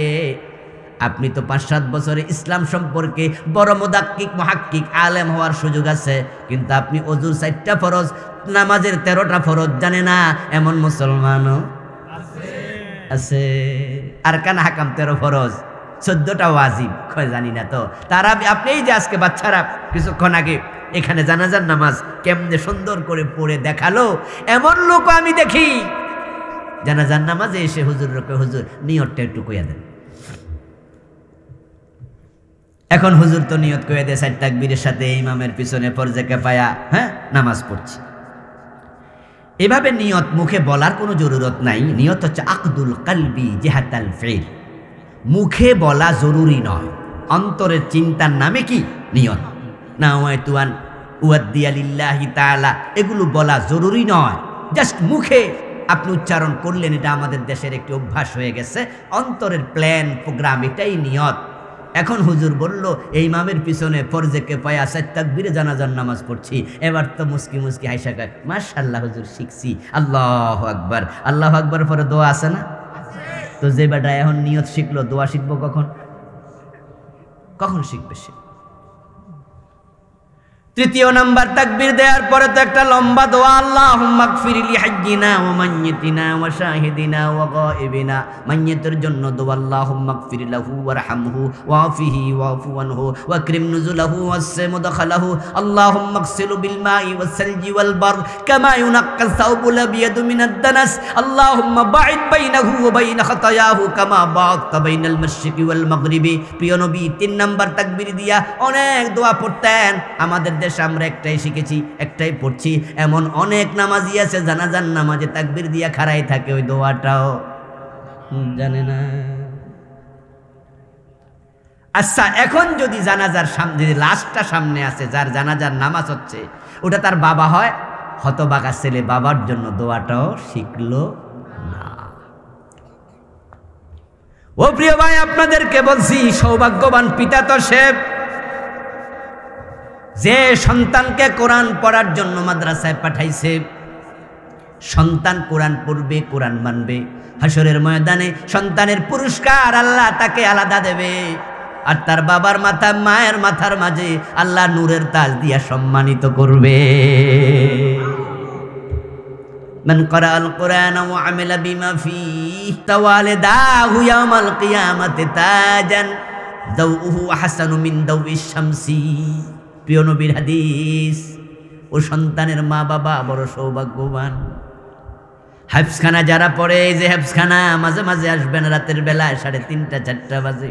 আপনি তো 5-7 বছরে ইসলাম সম্পর্কে বড় মুদাক্কিক মুহাক্কিক আলেম হওয়ার সুযোগ আছে, কিন্তু আপনি ওযুর 4টা ফরজ, নামাজের 13টা ফরজ জানে না, এমন মুসলমানও আছে। আরকান হাকাম 13 ফরজ, 14টা ওয়াজিব, কয় জানি না তো। তারা আপনি এই যে আজকে বাচ্চারা কিছুক্ষণ আগে এখানে জানাজার নামাজ কেমনে সুন্দর করে পড়ে দেখালো, এমন লোক আমি দেখি জানাজার নামাজে এসে হুজুরকে হুজুর নিয়তটা একটু কইয়া দেন। এখন হুজুর তো নিয়ত কইয়া দেয় 4 তাকবীরের সাথে ইমামের পিছনে ফরজে কিফায়া, হ্যাঁ নামাজ পড়ছি। এভাবে নিয়ত মুখে বলার কোনো জরুরত নাই। নিয়ত হচ্ছে আকদুল কলবি জিহাতাল ফিল, মুখে বলা জরুরি নয়, অন্তরের চিন্তার নামে কি নিয়ত। নাওয়াইতুয়ান উয়াদ্দিয়া লিল্লাহি তাআলা, এগুলো বলা জরুরি নয়, জাস্ট মুখে আপনি উচ্চারণ করলেন, এটা আমাদের দেশের একটি অভ্যাস হয়ে গেছে। অন্তরের প্ল্যান প্রোগ্রাম এটাই নিয়ত। এখন হুজুর বলল এই ইমামের পিছনে ফরজে কিফায়া 4 তাকবীরে জানাজার নামাজ পড়ছি, এবার তো মুস্কি মুস্কি হাসা কয় মাশাআল্লাহ হুজুর শিখছি, আল্লাহু আকবার। আল্লাহু আকবার পরে দোয়া আছে না? তো যে বেটা এখন নিয়ত শিখলো, দোয়া শিখবো কখন? কখন শিখবে সে? তৃতীয় নাম্বার তাকবীর দেওয়ার পরে তো একটা লম্বা দোয়া, আল্লাহুম্মা গফির লি হাইয়িনা ওয়া মাইয়িতিনা ওয়া শাহিদিনা ওয়া গায়িবিনা। মাইয়িতের জন্য দোয়া, আল্লাহুম্মা গফির লাহু ওয়ারহামহু ওয়াফিহি ওয়াফু আনহু ওয়াকরিম নুজুলাহু ওয়াসসি মুদখালাহু। আল্লাহুম্মা গসিলহু বিল মাই ওয়াস সালজি ওয়াল বারদ কামা ইউনাক্কা সাওবুল আবিয়াদু মিনাদ দানাস। আল্লাহুম্মা বাঈদ বাইনাহু ওয়া বাইনা খাতায়াহু কামা বা'আদতা বাইনাল মাশরিকি ওয়াল মাগরিবি। প্রিয় নবী 3 নাম্বার তাকবীর দিয়া অনেক দোয়া পড়তেন। আমাদের দেশে আমরা একটাই শিখেছি, একটাই পড়ছি। এমন অনেক নামাজি আছে জানাজার নামাজে তাকবীর দিয়া খাড়াই থাকে, ওই দোয়াটাও জানে না। আচ্ছা, এখন যদি জানাজার সামনে, লাশটা সামনে আছে, যার জানাজার নামাজ হচ্ছে, ওটা তার বাবা হয়, হতবাগা ছেলে বাবার জন্য দোয়াটাও শিখলো না। ও প্রিয় ভাই, আপনাদেরকে বলছি, সৌভাগ্যবান পিতা তো সে যে সন্তানকে কোরআন পড়ার জন্য মাদ্রাসায় পাঠাইছে। সন্তান কোরআন পড়বে, কোরআন মানবে, হাসরের ময়দানে সন্তানের পুরস্কার আল্লাহ তাকে আলাদা দেবে। আর তার বাবার মাথা, মায়ের মাথার মাঝে আল্লাহ নূরের তাজ দিয়া সম্মানিত করবে। মান ক্বারাআল কুরআন ওয়া আমিলা বিমা ফীহি তাওয়ালিদাহু ইয়াওমাল কিয়ামাতি তাজান দাউহু আহসানু মিন দাউইশ শামসি। প্রিয় নবীর হাদিস। ও সন্তানের মা বাবা বড় সৌভাগ্যবান। হাফসখানা যারা পড়ে, এই যে হাফসখানা মাঝে মাঝে আসবেন রাতের বেলায় 3:30 4টা বাজে,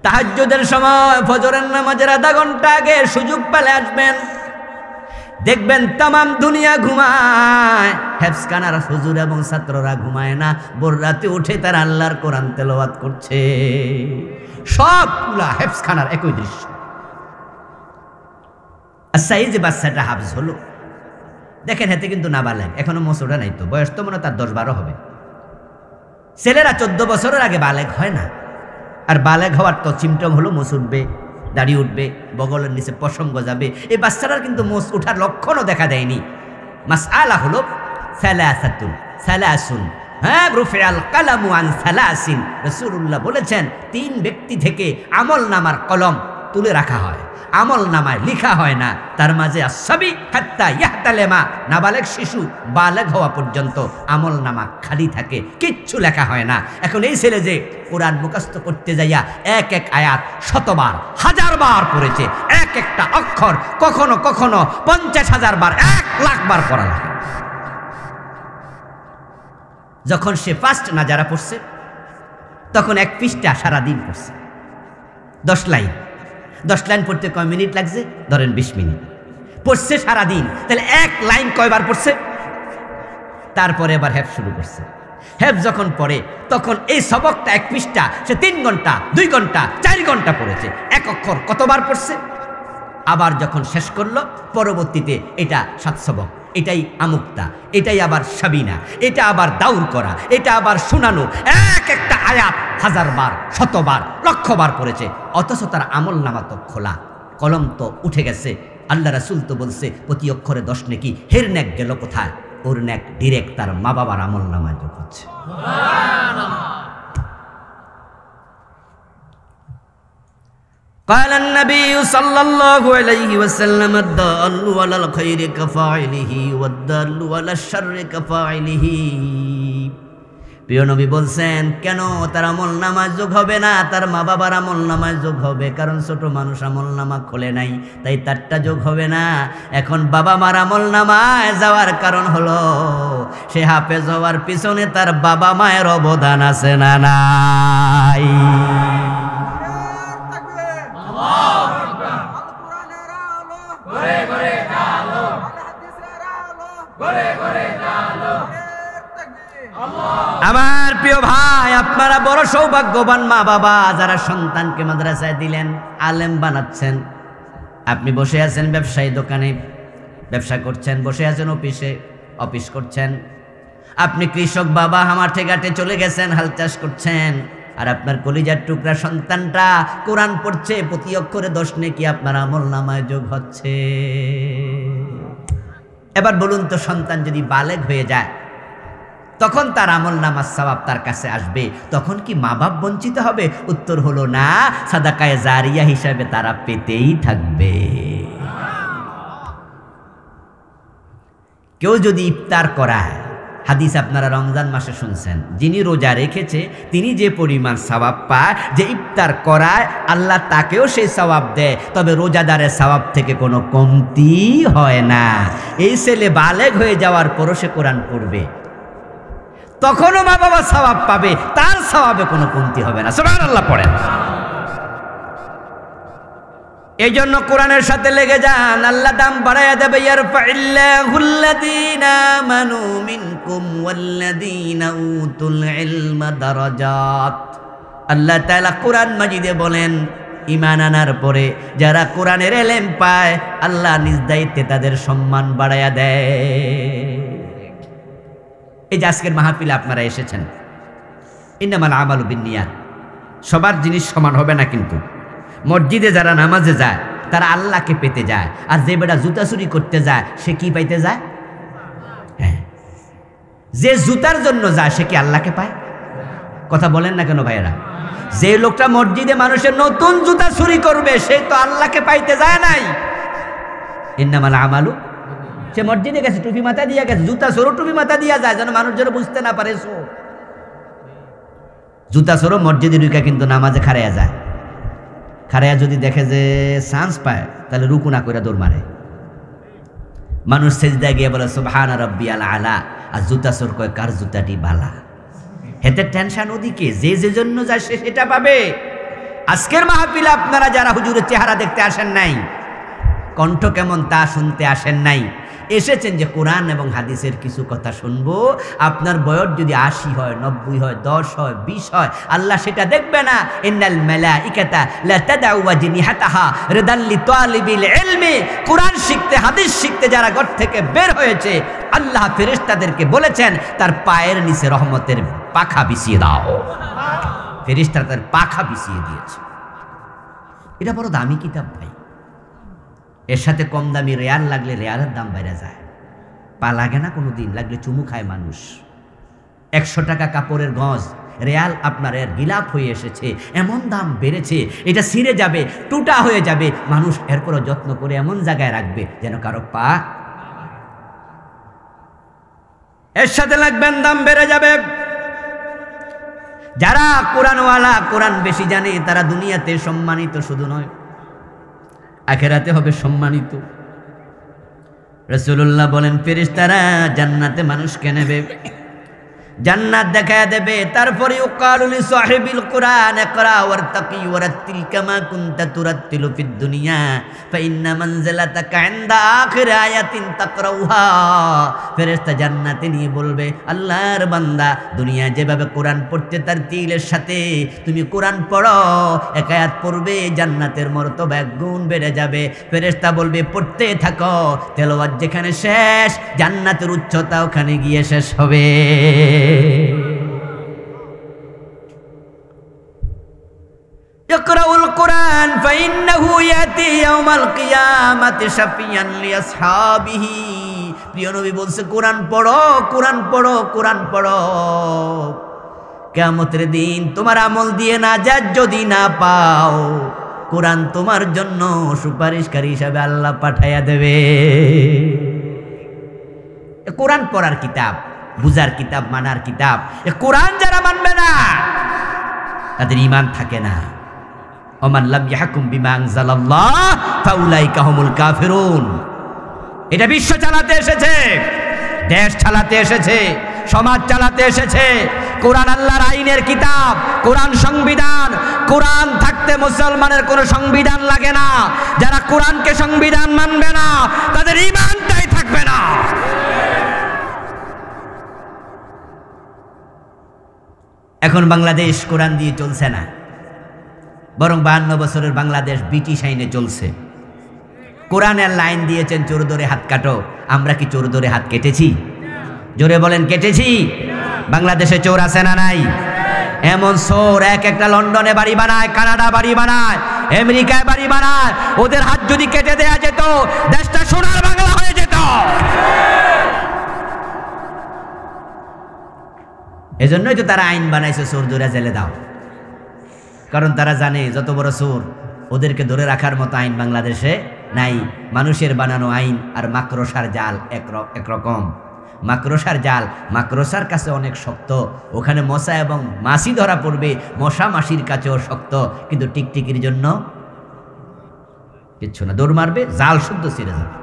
তাহাজ্জুদের সময়, ফজরের নামাজের আধা ঘন্টা আগে সুযোগ পেলে আসবেন। দেখবেন তামাম দুনিয়া ঘুমায়, হাফসখানার হুজুর এবং ছাত্ররা ঘুমায় না। ভোর রাতে উঠে তারা আল্লাহর কোরআন তেলাওয়াত করছে। সবগুলা হাফসখানার একই দৃশ্য। আচ্ছা, এই যে বাচ্চাটা হাফজ হলো, দেখেন হাতে কিন্তু নাবালেগ, এখনো মোসোটা নাই, তো বয়স তো মনে তার 10-12 হবে। ছেলেরা 14 বছরের আগে বালেগ হয় না। আর বালেগ হওয়ার তো সিমটম হলো মোস উঠবে, দাড়ি উঠবে, বগলের নিচে পশম গজাবে। এই বাচ্চাটার কিন্তু মোস উঠার লক্ষণও দেখা দেয়নি। মাসআলা হলো সালাসুন, হ্যাঁ, রুফিআল কালামু আন সালাসিন। রাসূলুল্লাহ বলেছেন 3 ব্যক্তি থেকে আমল নামার কলম তুলে রাখা হয়, আমল নামায় লিখা হয় না। তার মাঝে আসসাবি হাত্তা ইয়াহতালেমা, নাবালেগ শিশু বালেগ হওয়া পর্যন্ত আমল নামা খালি থাকে, কিচ্ছু লেখা হয় না। এখন এই ছেলে যে কোরআন মুখস্থ করতে যাইয়া এক এক আয়াত 100 বার 1000 বার পড়েছে, এক একটা অক্ষর কখনো কখনো 50,000 বার 1,00,000 বার পড়া লাগে। যখন সে ফার্স্ট নাজারা পড়ছে, তখন 1 পৃষ্ঠা সারাদিন পড়ছে, 10 লাইন। 10 লাইন পড়তে কয় মিনিট লাগছে? ধরেন 20 মিনিট পড়ছে সারাদিন। তাহলে 1 লাইন কয়বার পড়ছে? তারপরে এবার হেফ শুরু করছে। হেফ যখন পড়ে, তখন এই সবকটা 1 পৃষ্ঠা সে 3 ঘন্টা 2 ঘন্টা 4 ঘন্টা পড়েছে। 1 অক্ষর কতবার পড়ছে? আবার যখন শেষ করলো, পরবর্তীতে এটা 7 সবক, এটাই আমুক্তা, এটাই আবার সাবিনা, এটা আবার দাউর করা, এটা আবার শোনানো। এক একটা আয়াত 1000 বার 100 বার 1,00,000 বার পড়েছে। অথচ তার আমল নামা তো খোলা, কলম তো উঠে গেছে। আল্লাহ রাসূল তো বলছে প্রতি অক্ষরে 10 নেকি। হের নেক গেল কোথায়? ওর নেক ডিরেক্ট তার মা বাবার আমল নামায় যোগ হচ্ছে। قال النبي صلى الله عليه وسلم الدال على الخير كفاعله والدال على الشر كفاعله। প্রিয় নবী বলছেন, কেন তার আমল নামায় যোগ হবে না? তার মা বাবার আমল নামায় যোগ হবে, কারণ ছোট মানুষ আমল নামা খোলে নাই, তাই তারটা যোগ হবে না। এখন বাবা মার আমল নামায় যাওয়ার কারণ হলো সে হাফেজ হওয়ার পিছনে তার বাবা মায়ের অবদান আছে না নাই? আমার প্রিয় ভাই, আপনারা বড় সৌভাগ্যবান মা বাবা, যারা সন্তানকে মাদ্রাসায় দিলেন, আলেম বানাচ্ছেন। আপনি বসে আছেন ব্যবসায়ী দোকানে, ব্যবসা করছেন, বসে আছেন অফিসে, অফিস করছেন। আপনি কৃষক বাবা, হামাঠে ঘাটে চলে গেছেন, হাল চাষ করছেন। আর আপনার কলিজার টুকরা সন্তানটা কোরআন পড়ছে, প্রতি অক্ষরে 10 নেকি আপনার আমল নামায় যোগ হচ্ছে। এবার বলুন তো, সন্তান যদি বালেগ হয়ে যায়, তখন তার আমল নামাজ সওয়াব তার কাছে আসবে, তখন কি মা বাপ বঞ্চিত হবে? উত্তর হলো না, সাদাকায়ে জারিয়া হিসাবে তারা পেতেই থাকবে। কেউ যদি ইফতার করায়, হাদিস আপনারা রমজান মাসে শুনছেন, যিনি রোজা রেখেছে তিনি যে পরিমাণ সওয়াব পায়, যে ইফতার করায় আল্লাহ তাকেও সেই সওয়াব দেয়, তবে রোজাদারের সওয়াব থেকে কোনো কমতি হয় না। এই ছেলে বালেগ হয়ে যাওয়ার পরও সে কোরআন পড়বে, তখনও মা বাবা সওয়াব পাবে, তার সওয়াবে কোনো কমতি হবে না। সুবহানাল্লাহ পড়েন। এই জন্য কোরআনের সাথে লেগে যান, আল্লাহ দাম বাড়াইয়া দেবে। ইয়ারফাইল্লাহুল্লাযীনা আমানু মিনকুম ওয়াল্লাযীনা উতুল ইলমা দারাজাত। আল্লাহ তাআলা কোরআন মাজিদে বলেন, ঈমান আনার পরে যারা কোরআনের ইলম পায় আল্লাহ নিজ দায়িত্বে তাদের সম্মান বাড়াইয়া দেয়। এই যে আজকের মাহফিলে আপনারা এসেছেন, ইন্নামাল আমালু বিন্নিয়াত, সবার জিনিস সমান হবে না। কিন্তু মসজিদে যারা নামাজে যায় তারা আল্লাহকে পেতে যায়, আর যে বেটা জুতা চুরি করতে যায় সে কি পাইতে যায়? হ্যাঁ, যে জুতার জন্য যায় সে কি আল্লাহকে পায়? কথা বলেন না কেন ভাইয়েরা? যে লোকটা মসজিদে মানুষের নতুন জুতা চুরি করবে সে তো আল্লাহকে পাইতে যায় নাই। ইন্নামাল আমালু, সে মসজিদে গেছে, টুপি মাথা দিয়া গেছে, জুতা চোরও টুপি মাথা দিয়া যায় যেন মানুষ যেন বুঝতে না পারে। জুতা চোরও মসজিদে ঢুকে কিন্তু নামাজে খাড়াইয়া যায়। খাড়াইয়া যদি দেখে যে চান্স পায় তাহলে রুকু না করে দৌড় মারে। মানুষ সেজদায় গিয়ে বলে সুবহান রাব্বিয়াল আলা, আর জুতা চোর কয় কার জুতাটি বালা। হেতে টেনশন ওদিকে, যে যে জন্য যায় সে সেটা পাবে। আজকের মাহফিলে আপনারা যারা হুজুরের চেহারা দেখতে আসেন নাই, কণ্ঠ কেমন তা শুনতে আসেন নাই, এসেছেন যে কোরআন এবং হাদিসের কিছু কথা শুনবো। আপনার বয়স যদি 80 হয়, 90 হয়, 10 হয়, 20 হয়, আল্লাহ সেটা দেখবে না। ইন্নাল মালাইকাতা লা তাদউ ওয়াজনিহাতাহা রিদাল লিতালিবিল ইলমি। কোরআন শিখতে, হাদিস শিখতে যারা ঘর থেকে বের হয়েছে, আল্লাহ ফেরেশতাদেরকে বলেছেন তার পায়ের নিচে রহমতের পাখা বিছিয়ে দাও। ফেরেশতারা তার পাখা বিছিয়ে দিয়েছে। এটা বড় দামি কিতাব ভাই। এর সাথে কম দামি রেয়াল লাগলে রেয়ালের দাম বেড়ে যায়। পা লাগে না কোনো দিন, লাগলে চুমু খায় মানুষ। 100 টাকা কাপড়ের গজ, রেয়াল আপনার এর গিলাপ হয়ে এসেছে, এমন দাম বেড়েছে, এটা ছিঁড়ে যাবে, টুটা হয়ে যাবে। মানুষ এরপরও যত্ন করে এমন জায়গায় রাখবে যেন কারো পা। এর সাথে লাগবেন দাম বেড়ে যাবে। যারা কোরআনওয়ালা, কোরআন বেশি জানে, তারা দুনিয়াতে সম্মানিত শুধু নয়, আখিরাতে হবে সম্মানিত। রাসূলুল্লাহ বলেন ফেরেশতারা জান্নাতে মানুষকে নেবে, জান্নাত দেখায় দেবে, তারপরে ইউকালু লি সাহিবিল কুরআন ইকরা ওয়ারতাকি ওয়ারাত্তিল কামা কুনতা তুরাত্তিলু ফিদ দুনিয়া ফা ইন্না মানজিলাতাকা ইনদা আখির আয়াতিন তাকরাউহা। ফেরেশতা জান্নাতে নিয়ে বলবে, আল্লাহর বান্দা, দুনিয়া যেভাবে কোরআন পড়তে তার তিলের সাথে তুমি কোরআন পড়ো, এক আয়াত পড়বে, জান্নাতের মর্তবা এক গুণ বেড়ে যাবে। ফেরেশতা বলবে পড়তে থাকো, তেলাওয়াত যেখানে শেষ জান্নাতের উচ্চতা ওখানে গিয়ে শেষ হবে। ইকরাউল কুরআন ফাইন্নাহু ইয়াতি ইয়াউমাল কিয়ামাতি শাফিয়ান লিআসহাবিহি। প্রিয় নবী বলছে কোরআন পড়ো, কোরআন পড়ো, কোরআন পড়ো। কিয়ামতের দিন তোমার আমল দিয়ে নাজাত যদি না পাও, কোরআন তোমার জন্য সুপারিশকারী হিসাবে আল্লাহ পাঠাইয়া দেবে। কোরআন পড়ার কিতাব, বুঝার কিতাব, মানার কিতাব। এ কোরআন যারা মানবে না তাদের ঈমান থাকে না। ওমান লাম ইয়াহকুম বিমা আনজালাল্লাহ ফাউলাইকা হুমুল কাফিরুন। এটা বিশ্ব চালাতে এসেছে, দেশ চালাতে এসেছে, সমাজ চালাতে এসেছে। কোরআন আল্লাহর আইনের কিতাব, কোরআন সংবিধান। কোরআন থাকতে মুসলমানের কোনো সংবিধান লাগে না। যারা কোরআনকে সংবিধান মানবে না তাদের ঈমানটাই থাকবে না। এখন বাংলাদেশ কোরআন দিয়ে চলছে না, বরং 52 বছরের বাংলাদেশ ব্রিটিশ আইনে চলছে। কোরআনের লাইন দিয়েছেন চোর ধরে হাত কাটো। আমরা কি চোর ধরে হাত কেটেছি? জোরে বলেন কেটেছি? বাংলাদেশে চোর আছে না নাই? এমন চোর এক একটা লন্ডনে বাড়ি বানায়, কানাডা বাড়ি বানায়, আমেরিকায় বাড়ি বানায়। ওদের হাত যদি কেটে দেয়া যেত দেশটা সোনার বাংলা হয়ে যেত। এজন্যই তো তারা আইন বানাইছে চোর ধরে জেলে দাও। কারণ তারা জানে যত বড় চোর ওদেরকে ধরে রাখার মতো আইন বাংলাদেশে নাই। মানুষের বানানো আইন আর মাকড়সার জাল একরকম। মাকড়সার জাল মাকড়সার কাছে অনেক শক্ত, ওখানে মশা এবং মাছি ধরা পড়বে, মশা মাছির কাছেও শক্ত, কিন্তু টিকটিকির জন্য কিচ্ছু না, দৌড় মারবে, জাল শুদ্ধ ছিঁড়ে যাবে।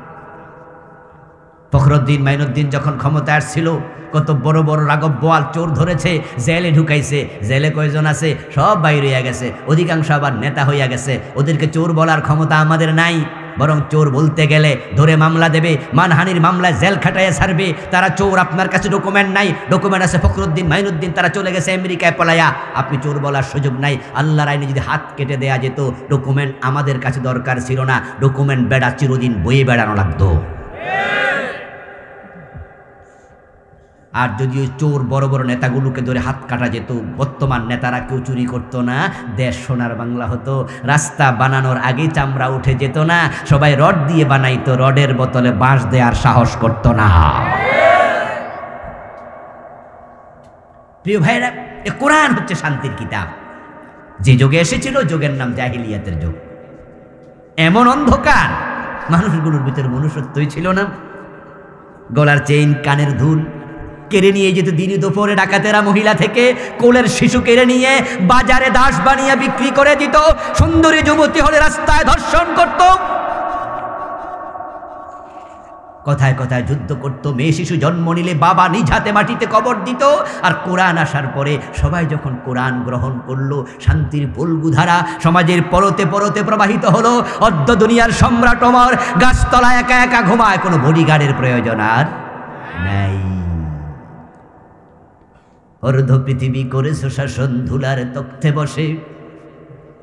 ফখরুদ্দিন মাইনুদ্দিন যখন ক্ষমতা আসছিল, কত বড় বড় রাঘব বোয়াল চোর ধরেছে, জেলে ঢুকাইছে। জেলে কয়জন আছে? সব বাইরে হইয়া গেছে, অধিকাংশ আবার নেতা হইয়া গেছে। ওদেরকে চোর বলার ক্ষমতা আমাদের নাই, বরং চোর বলতে গেলে ধরে মামলা দেবে, মানহানির মামলায় জেল খাটাইয়া ছাড়বে। তারা চোর, আপনার কাছে ডকুমেন্ট নাই, ডকুমেন্ট আছে ফখরুদ্দিন মাইনুদ্দিন, তারা চলে গেছে আমেরিকায় পলাইয়া, আপনি চোর বলার সুযোগ নাই। আল্লাহর আইনে যদি হাত কেটে দেয়া যেত, ডকুমেন্ট আমাদের কাছে দরকার ছিল না, ডকুমেন্ট বেড়া চিরদিন বয়ে বেড়ানো লাগতো। আর যদি ওই চোর বড় বড় নেতাগুলোকে ধরে হাত কাটা যেত, বর্তমান নেতারা কেউ চুরি করতো না, দেশ সোনার বাংলা হতো। রাস্তা বানানোর আগে চামড়া উঠে যেত না, সবাই রড দিয়ে বানাইতো, রডের বোতলে বাঁশ দেওয়ার সাহস করতো না। প্রিয় ভাইরা, এ কোরআন হচ্ছে শান্তির কিতাব। যে যুগে এসেছিল, যুগের নাম জাহিলিয়াতের যুগ। এমন অন্ধকার, মানুষগুলোর ভিতরে মনুষ্যত্বই ছিল না। গলার চেইন, কানের দুল কেড়ে নিয়ে যেত দিনই দুপুরে ডাকাতেরা, মহিলা থেকে কোলের শিশু কেড়ে নিয়ে বাজারে দাস বানিয়ে বিক্রি করে দিত। সুন্দরী যুবতী হলে রাস্তায় ধর্ষণ করত, কথায় কথায় যুদ্ধ করত। মেয়ে শিশু জন্ম নিলে বাবা নিজ হাতে মাটিতে কবর দিত। আর কোরআন আসার পরে সবাই যখন কোরআন গ্রহণ করলো, শান্তির পলগুধারা সমাজের পরতে পরতে প্রবাহিত হলো। অর্ধ দুনিয়ার সম্রাট ওমর গাছতলায় একা একা ঘুমায়, কোনো বডিগার্ডের প্রয়োজন আর নাই। অর্ধ পৃথিবী করেছো শাসন, ধুলার তখ্তে বসে,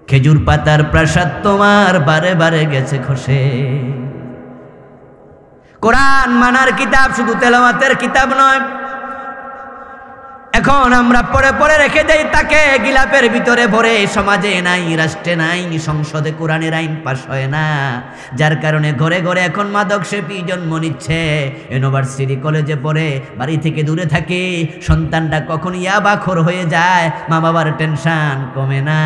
খেজুর পাতার প্রাসাদ তোমার বারে বারে গেছে খসে। কোরআন মানার কিতাব শুধু তেলাওয়াতের কিতাব নয়। এখন আমরা পড়ে পড়ে রেখে দেই তাকে গিলাপের ভিতরে ভরে। সমাজে নাই, রাষ্ট্রে নাই, সংসদে কোরআনের আইন পাশ হয় না, যার কারণে ঘরে ঘরে এখন মাদক সেবী জন্ম নিচ্ছে। ইউনিভার্সিটি কলেজে পড়ে, বাড়ি থেকে দূরে থাকে, সন্তানটা কখন ইয়াবাখোর হয়ে যায়, মা বাবার টেনশন কমে না।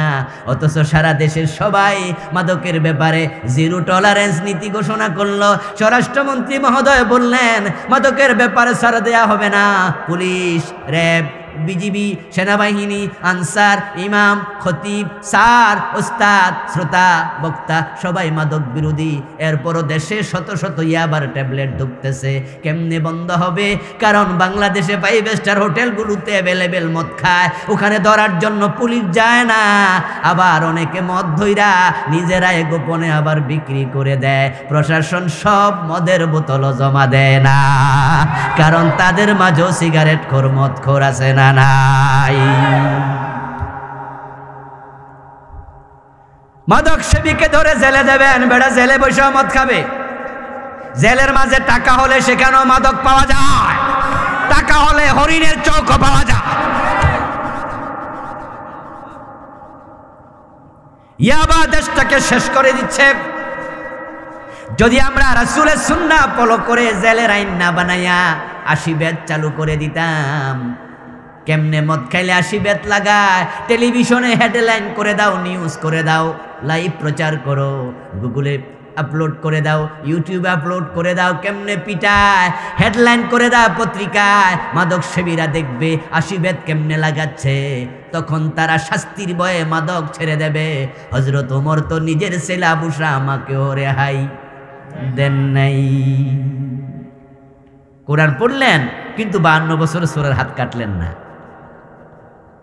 অথচ সারা দেশের সবাই মাদকের ব্যাপারে জিরো টলারেন্স নীতি ঘোষণা করলো। স্বরাষ্ট্রমন্ত্রী মহোদয় বললেন, মাদকের ব্যাপারে ছাড় দেয়া হবে না। পুলিশ, র্যাব, বিজিবি, সেনাবাহিনী, আনসার, ইমাম, খতিব, স্যার, ওস্তাদ, শ্রোতা, বক্তা সবাই মাদক বিরোধী। এরপরও দেশে শত শত ইয়াবার ট্যাবলেট ঢুকতেছে। কেমনে বন্ধ হবে? কারণ বাংলাদেশে 5 স্টার হোটেলগুলোতে অ্যাভেলেবেল মদ খায়, ওখানে ধরার জন্য পুলিশ যায় না। আবার অনেকে মদ ধইরা নিজেরাই গোপনে আবার বিক্রি করে দেয়। প্রশাসন সব মদের বোতলও জমা দেয় না, কারণ তাদের মাঝেও সিগারেট খোর, মদ খোর আছে না নাই। মাদক সেবীকে ধরে জেলে দেবেন, বেড়া জেলে বসে মদ খাবে। জেলের মাঝে টাকা হলে সেখানেও মাদক পাওয়া যায়, টাকা হলে হরিণের চৌকও পাওয়া যায়। ইয়াবা দেশটাকে শেষ করে দিচ্ছে। যদি আমরা রাসূলের সুন্নাহ ফলো করে জেলের আইন না বানাইয়া 80 বেত চালু করে দিতাম। কেমনে মদ খাইলে 80 বেত লাগায়? টেলিভিশনে হেডলাইন করে দাও, নিউজ করে দাও, লাইভ প্রচার করো, গুগলে আপলোড করে দাও, ইউটিউবে আপলোড করে দাও, কেমনে পিটায়, হেডলাইন করে দাও পত্রিকায়। মাদক সেবীরা দেখবে 80 বেত কেমনে লাগাচ্ছে, তখন তারা শাস্তির ভয়ে মাদক ছেড়ে দেবে। হযরত ওমর তো নিজের ছেলে আবু শামাকেও রেহাই দেন নাই। কোরআন পড়লেন কিন্তু 52 বছর সূরার হাত কাটলেন না।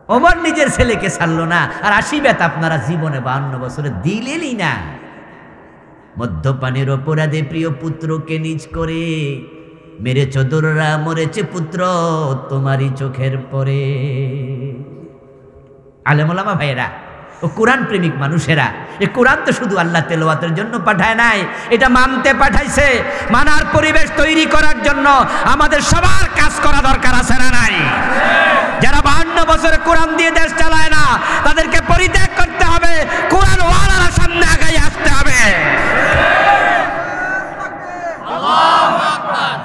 ওমর নিজের ছেলেকে ছাড়লো না, আর 80 বেত আপনারা জীবনে 52 বছরে দিলেনই না। মদ্যপানের অপরাধে প্রিয় পুত্রকে নিজ করে মেরেছ দোররা, মরেছে পুত্র তোমারই চোখের পরে। আলেম ওলামা ভাইয়েরা ও কোরআন প্রেমিক মানুষেরা, এ কোরআন তো শুধু আল্লাহ তেলাওয়াতের জন্য পাঠায় নাই, এটা মানতে পাঠাইছে। মানার পরিবেশ তৈরি করার জন্য আমাদের সবার কাজ করা দরকার আছে না নাই? যারা 52 বছরে কোরআন দিয়ে দেশ চালায় না, তাদেরকে পরিত্যাগ করতে হবে, কোরআন ওয়ালারা সামনে আগাই আসতে হবে। আল্লাহু আকবার।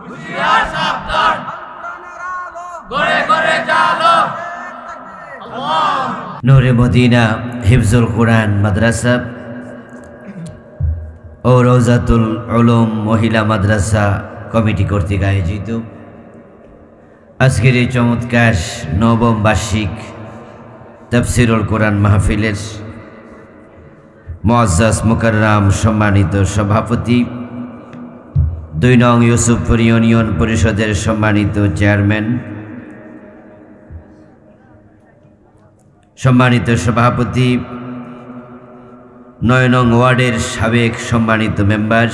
হুশিয়ার সাবধান, গড়ে গড়ে চালো। নূরে মদিনা হিফজুল কোরআন মাদ্রাসা ও রওজাতুল উলুম মহিলা মাদ্রাসা কমিটি কর্তৃক আয়োজিত আজকের এই চমৎকার নবম বার্ষিক তাফসীরুল কোরআন মাহফিলের মুআজ্জাজ মুকাররম সম্মানিত সভাপতি 2 নং ইউসুফপুর ইউনিয়ন পরিষদের সম্মানিত চেয়ারম্যান, সম্মানিত সভাপতি, 9 নং ওয়ার্ডের সাবেক সম্মানিত মেম্বার,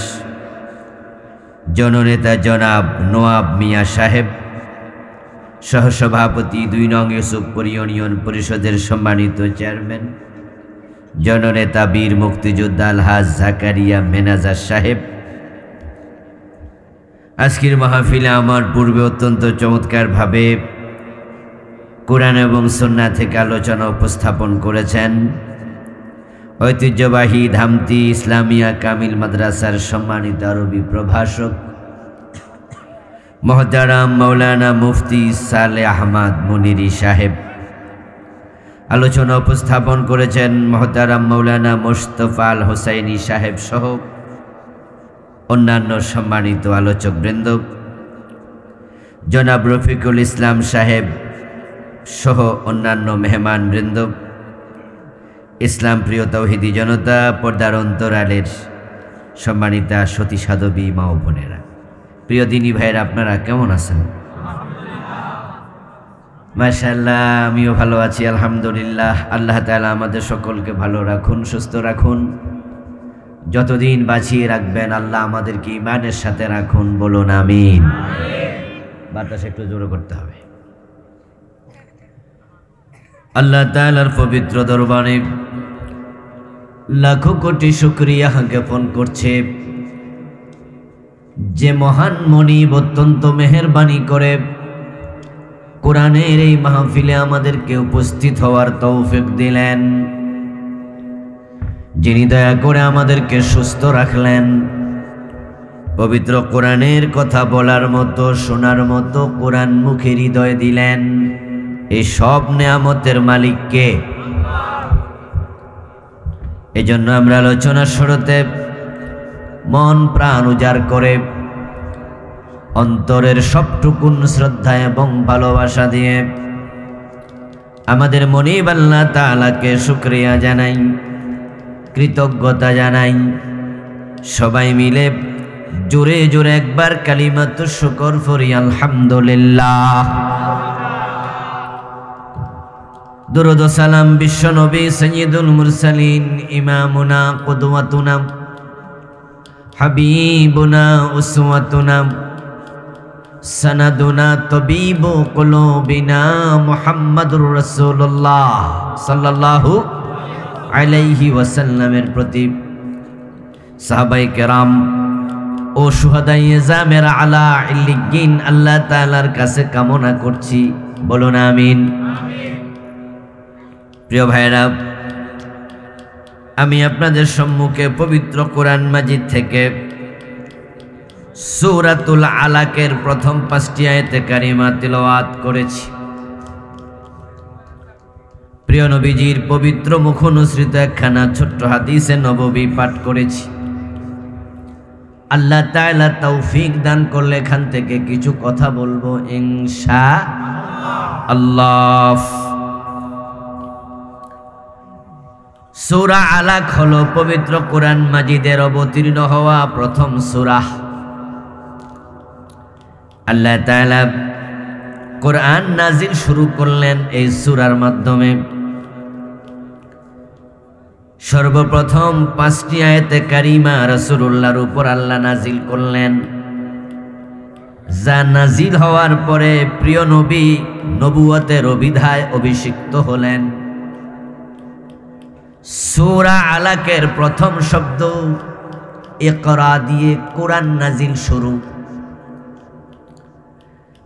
জননেতা জনাব নওয়াব মিয়া সাহেব, সহসভাপতি 2 নং ইউসুফপুর ইউনিয়ন পরিষদের সম্মানিত চেয়ারম্যান, জননেতা বীর মুক্তিযোদ্ধা আলহাজ জাকারিয়া মেনাজার সাহেব। আজকের মাহফিলে আমার পূর্বে অত্যন্ত চমৎকারভাবে কোরআন এবং সুন্নাহ থেকে আলোচনা উপস্থাপন করেছেন ঐতিহ্যবাহী ধামতি ইসলামিয়া কামিল মাদ্রাসার সম্মানিত আরবি প্রভাষক মোহতারাম মাওলানা মুফতি সালেহ আহমদ মুনিরি সাহেব। আলোচনা উপস্থাপন করেছেন মোহতারাম মাওলানা মুস্তফা আল হোসাইনি সাহেব সহ অন্যান্য সম্মানিত আলোচকবৃন্দ, জনাব রফিকুল ইসলাম সাহেব সহ অন্যান্য মেহমানবৃন্দ, ইসলাম প্রিয় তৌহিদি জনতা, পর্দার অন্তরালের সম্মানিতা সতী সাধবী মা ও বোনেরা, প্রিয় দিনী ভাইয়েরা, আপনারা কেমন আছেন? মাশাআল্লাহ, আমিও ভালো আছি আলহামদুলিল্লাহ। আল্লাহ তাআলা আমাদের সকলকে ভালো রাখুন, সুস্থ রাখুন, যতদিন বাঁচিয়ে রাখবেন আল্লাহ আমাদেরকে ঈমানের সাথে রাখুন, বলুন আমিন। বাতাস একটু জোরে করতে হবে। আল্লাহ তাআলার পবিত্র দরবারে লাখো কোটি শুকরিয়া জ্ঞাপন করছে যে মহান মনিব অত্যন্ত মেহেরবানি করে কোরআনের এই মাহফিলে আমাদেরকে উপস্থিত হওয়ার তৌফিক দিলেন, যিনি দয়া করে আমাদেরকে সুস্থ রাখলেন, পবিত্র কোরআনের কথা বলার মতো শোনার মতো কোরআন মুখে হৃদয় দিলেন। এই সব নেয়ামতের মালিককে। এজন্য আমরা আলোচনা শুরুতে মন প্রাণ উজাড় করে অন্তরের সবটুকুন শ্রদ্ধা এবং ভালোবাসা দিয়ে আমাদের মনিব আল্লাহ তাআলাকে শুকরিয়া জানাই, কৃতজ্ঞতা জানাই। সবাই মিলে জোরে জোরে একবার কালিমাতু শুকর পড়ি আলহামদুলিল্লাহ। দুরূদ ও সালাম বিশ্ব নবী সাইয়্যিদুল মুরসালিন ইমামুনা কুদওয়াতুনা হাবিবুনা উসওয়াতুনা সনদুনা তাবিবু কুলুবিনা মুহাম্মাদুর রাসূলুল্লাহ সাল্লাল্লাহু আলাইহি ওয়াসাল্লামের প্রতি, সাহাবায়ে কেরাম ও শুহাদায়ে জামেরা আলা ইল্লিয়িন আল্লাহ তাআলার কাছে কামনা করছি, বলুন আমিন। প্রিয় ভাইরা, আমি আপনাদের সম্মুখে পবিত্র কোরআন মাজিদ থেকে সূরাতুল আলাকের প্রথম 5টি আয়াতে কারিমা তিলাওয়াত করেছি। প্রিয় নবীজির পবিত্র মুখনুসৃত একখানা ছোট্ট হাদিসে নববী পাঠ করেছি। আল্লাহ তাআলা তৌফিক দান করলে এখান থেকে কিছু কথা বলবো ইনশাআল্লাহ। সূরা আলাক হলো পবিত্র কোরআন মাজিদের অবতীর্ণ হওয়া প্রথম সূরা। আল্লাহ তাআলা কোরআন নাজিল শুরু করলেন এই সূরার মাধ্যমে। সর্বপ্রথম 5টি আয়াতে কারিমা রাসূলুল্লাহর উপর আল্লাহ নাজিল করলেন, যা নাজিল হওয়ার পরে প্রিয় নবী নবুয়তের অভিধায় অভিষিক্ত হলেন। সূরা আলাকের প্রথম শব্দ ইকরা দিয়ে কোরআন নাজিল শুরু।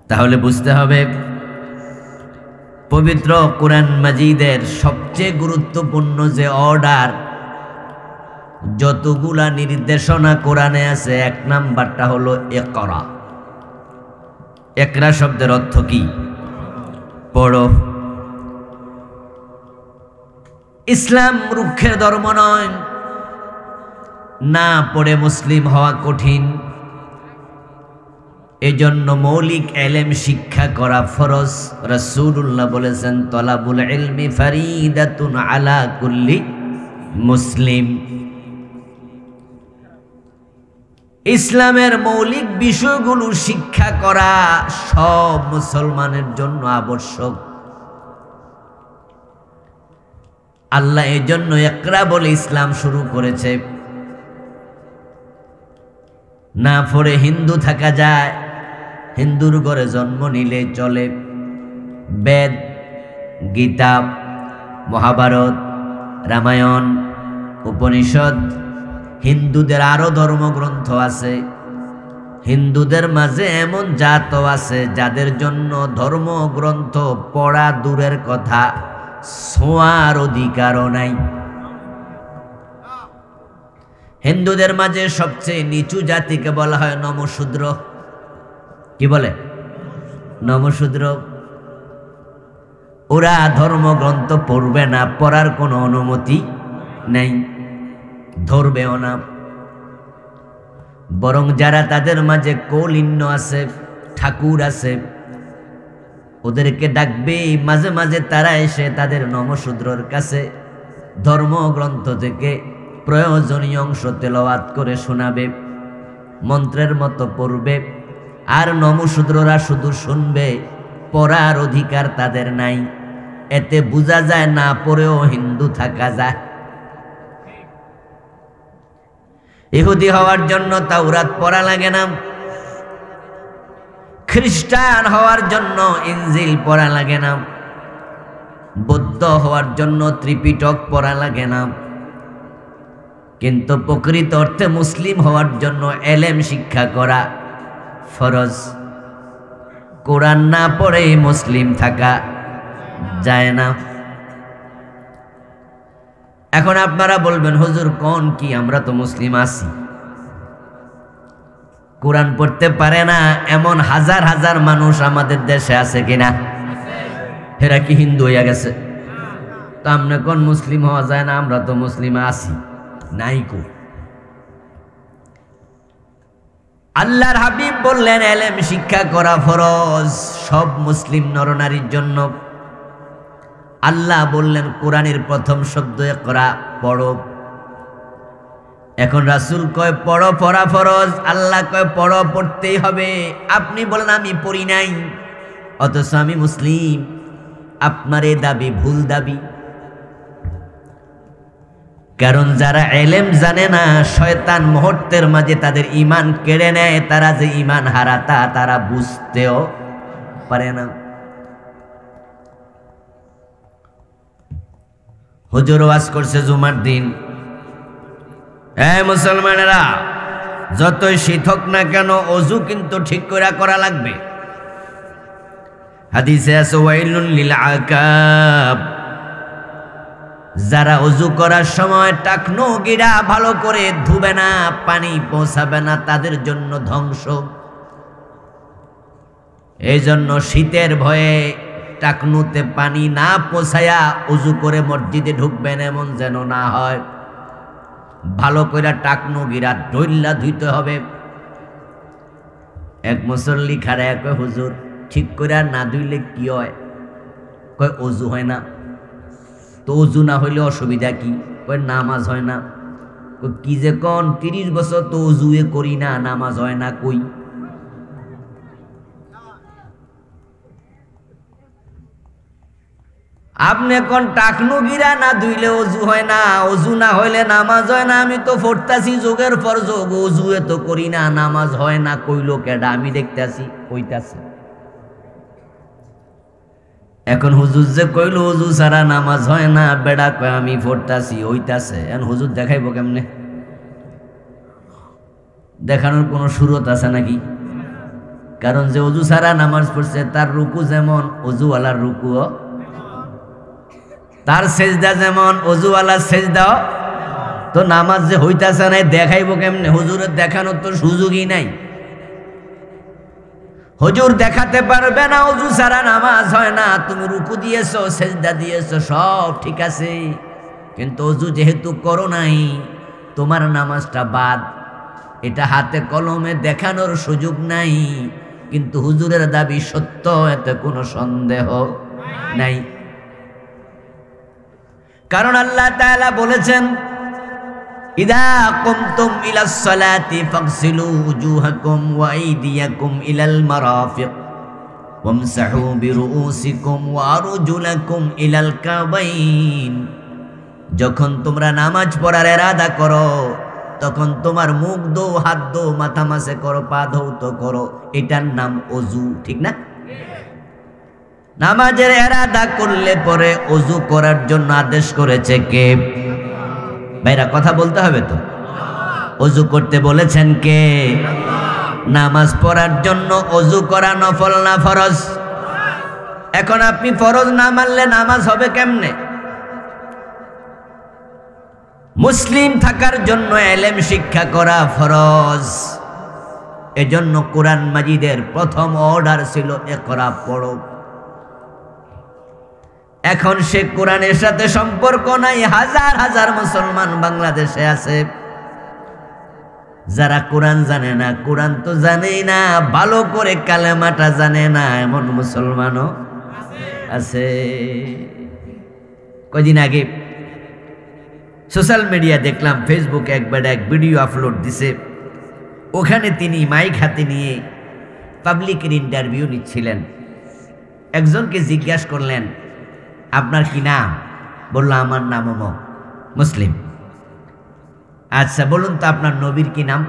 তাহলে বুঝতে হবে পবিত্র কোরআন মাজিদের সবচেয়ে গুরুত্বপূর্ণ যে অর্ডার, যতগুলা নির্দেশনা কোরআনে আছে, 1 নাম্বারটা হলো ইকরা। ইকরা শব্দের অর্থ কি? পড়ো। ইসলাম রুক্ষের ধর্ম নয়, না পড়ে মুসলিম হওয়া কঠিন। এজন্য মৌলিক ইলম শিক্ষা করা ফরজ। রাসূলুল্লাহ বলেছেন, তলাবুল ইলমি ফারিদাতুন আলা কুল্লি মুসলিম। ইসলামের মৌলিক বিষয়গুলো শিক্ষা করা সব মুসলমানের জন্য আবশ্যক। আল্লাহ এজন্য ইকরা বলে ইসলাম শুরু করেছে। না পড়ে হিন্দু থাকা যায়, হিন্দুর ঘরে জন্ম নিলে চলে। বেদ, গীতা, মহাভারত, রামায়ণ, উপনিষদ, হিন্দুদের আরো ধর্মগ্রন্থ আছে। হিন্দুদের মাঝে এমন জাতও আছে যাদের জন্য ধর্মগ্রন্থ পড়া দূরের কথা, ছোঁয়ার অধিকারও নাই। হিন্দুদের মাঝে সবচেয়ে নিচু জাতিকে বলা হয় নমশূদ্র। কি বলে? নমশূদ্র। ওরা ধর্মগ্রন্থ পড়বে না, পড়ার কোনো অনুমতি নেই, ধরবেও না। বরং যারা তাদের মাঝে কৌলিন্য আছে, ঠাকুর আছে, ওদেরকে ডাকবে, মাঝে মাঝে তারা এসে তাদের নমশূদ্রর কাছে ধর্মগ্রন্থ থেকে প্রয়োজনীয় অংশ তেলাওয়াত করে শোনাবে, মন্ত্রের মতো পড়বে। আর নমশূদ্ররা শুধু শুনবে, পড়ার অধিকার তাদের নাই। এতে বোঝা যায় না পড়েও হিন্দু থাকা যায়। ইহুদি হওয়ার জন্য তাওরাত পড়া লাগে না, খ্রিস্টান হওয়ার জন্য ইনজিল পড়া লাগে না, বৌদ্ধ হওয়ার জন্য ত্রিপিটক পড়া লাগে না। কিন্তু প্রকৃত অর্থে মুসলিম হওয়ার জন্য ইলম শিক্ষা করা ফরজ। কোরআন না পড়ে মুসলিম থাকা যায় না। এখন আপনারা বলবেন, হুজুর কোন কি, আমরা তো মুসলিম আছি, কোরআন পড়তে পারে না এমন হাজার হাজার মানুষ আমাদের দেশে আছে কিনা? এরা কি হিন্দু হইয়া গেছে? তো আমরা কোন মুসলিম হওয়া যায় না? আমরা তো মুসলিম আছি, নাই কো। আল্লাহর হাবিব বললেন ইলম শিক্ষা করা ফরজ সব মুসলিম নরনারীর জন্য। আল্লাহ বললেন কোরআনের প্রথম শব্দ ইকরা, পড়ো। এখন রাসূল কয় পড়ো, পড়া ফরজ। আল্লাহ কয় পড়ো, পড়তেই হবে। আপনি বলেন আমি পড়ি নাই, অথচ আমি মুসলিম। আপনার এই দাবি ভুল দাবি। কারণ যারা ইলম জানে না, শয়তান মুহূর্তের মাঝে তাদের ঈমান কেড়ে নেয়। তারা যে ঈমান হারাতা তারা বুঝতেও পারে না। হুজুর ওয়াজ করছে জুমার দিন, মুসলমানেরা যতই শীত হোক না কেন ওযু কিন্তু ঠিক করে করা লাগবে। হাদিসে আছে ওয়াইলুন লিল আকাব, যারা ওযু করার সময় টাকনো গিরা ভালো করে ধুবে না, পানি পৌঁছাবে না, তাদের জন্য ধ্বংস। এই জন্য শীতের ভয়ে টাকনুতে পানি না পৌঁছায়া ওযু করে মসজিদে ঢুকবেন এমন যেন না হয়। ভালো করে টাকনো গিরা ডইল্লা ধুইতে হবে। এক মুসল্লি খাড়ায় কয়, হুজুর ঠিক করে না ধুইলে কি হয়? কয় ওযু হয় না। তো ওযু না হইলে অসুবিধা কি? কয় নামাজ হয় না। কয় কি যে কোন, 30 বছর তো ওযুয়ে করি না, নামাজ হয় না কই? আপনি কোন টাকনু গিরা না ধুইলে ওযু হয় না, ওযু না হইলে নামাজ হয় না। আমি তো পড়তাছি যোগের পর যোগ, ওযুয়ে তো করি না, নামাজ হয় না কইলো কেডা? আমি দেখতাছি কইতাছে। এখন হুজুর যে কইল ওযু ছাড়া নামাজ হয় না, বেড়া কয় আমি পড়তাছি হইতাছে। এখন হুজুর দেখাইবো কেমনে? দেখানোর কোনো সুরত আছে নাকি? কারণ যে ওযু ছাড়া নামাজ পড়ছে তার রুকু যেমন ওযুওয়ালার রুকুও, তার সেজদা যেমন ওযুওয়ালার সেজদাও। তো নামাজ যে হইতাছে না দেখাইবো কেমনে? হুজুরের দেখানোর তো সুযোগই নাই। হুজুর দেখাতে পারবে না ওযু ছাড়া নামাজ হয় না। তুমি রুকু দিয়েছো, সেজদা দিয়েছো, সব ঠিক আছে, কিন্তু ওযু যেহেতু করো নাই, তোমার নামাজটা বাদ। এটা হাতে কলমে দেখানোর সুযোগ নাই, কিন্তু হুজুরের দাবি সত্য, এতে কোনো সন্দেহ নাই। কারণ আল্লাহ তাআলা বলেছেন, ইদা কুমতুম ইলাস সালাতি ফাগসিলু উজুহাকুম ওয়া আইদিয়াকুম ইলাল মারাফিক ওয়ামসাহু বিরুউসিকুম ওয়া আরজুলাকুম ইলাল কাবাইন। যখন তোমরা নামাজ পড়ার ইরাদা করো, তখন তোমার মুখ ধো, হাত ধো, মাথা মাসে করো, পা ধৌত করো, এটার নাম ওযু, ঠিক না? নামাজের ইরাদা করলে পরে ওযু করার জন্য আদেশ করেছে কে? ভাইরা কথা বলতে হবে তো। ওযু করতে বলেছেন কে? নামাজ পড়ার জন্য ওযু করা নফল না ফরজ? এখন আপনি ফরজ না মানলে নামাজ হবে কেমনে? মুসলিম থাকার জন্য ইলম শিক্ষা করা ফরজ। এজন্য কোরআন মাজিদের প্রথম অর্ডার ছিল ইকরা, পড়ো। এখন সে কোরআনের সাথে সম্পর্ক নাই। হাজার হাজার মুসলমান বাংলাদেশে আছে যারা কোরআন জানে না। কোরআন তো জানেই না, ভালো করে কালেমাটা জানে না, এমন মুসলমানও আছে। কদিন আগে সোশ্যাল মিডিয়া দেখলাম, ফেসবুকে একবার এক ভিডিও আপলোড দিছে। ওখানে তিনি মাইক হাতে নিয়ে পাবলিকের ইন্টারভিউ নিচ্ছিলেন। একজনকে জিজ্ঞাসা করলেন, আপনার কি নাম? বলল, আমার নাম অমুক, মুসলিম। আচ্ছা বলুন তো আপনার নবীর কি নাম?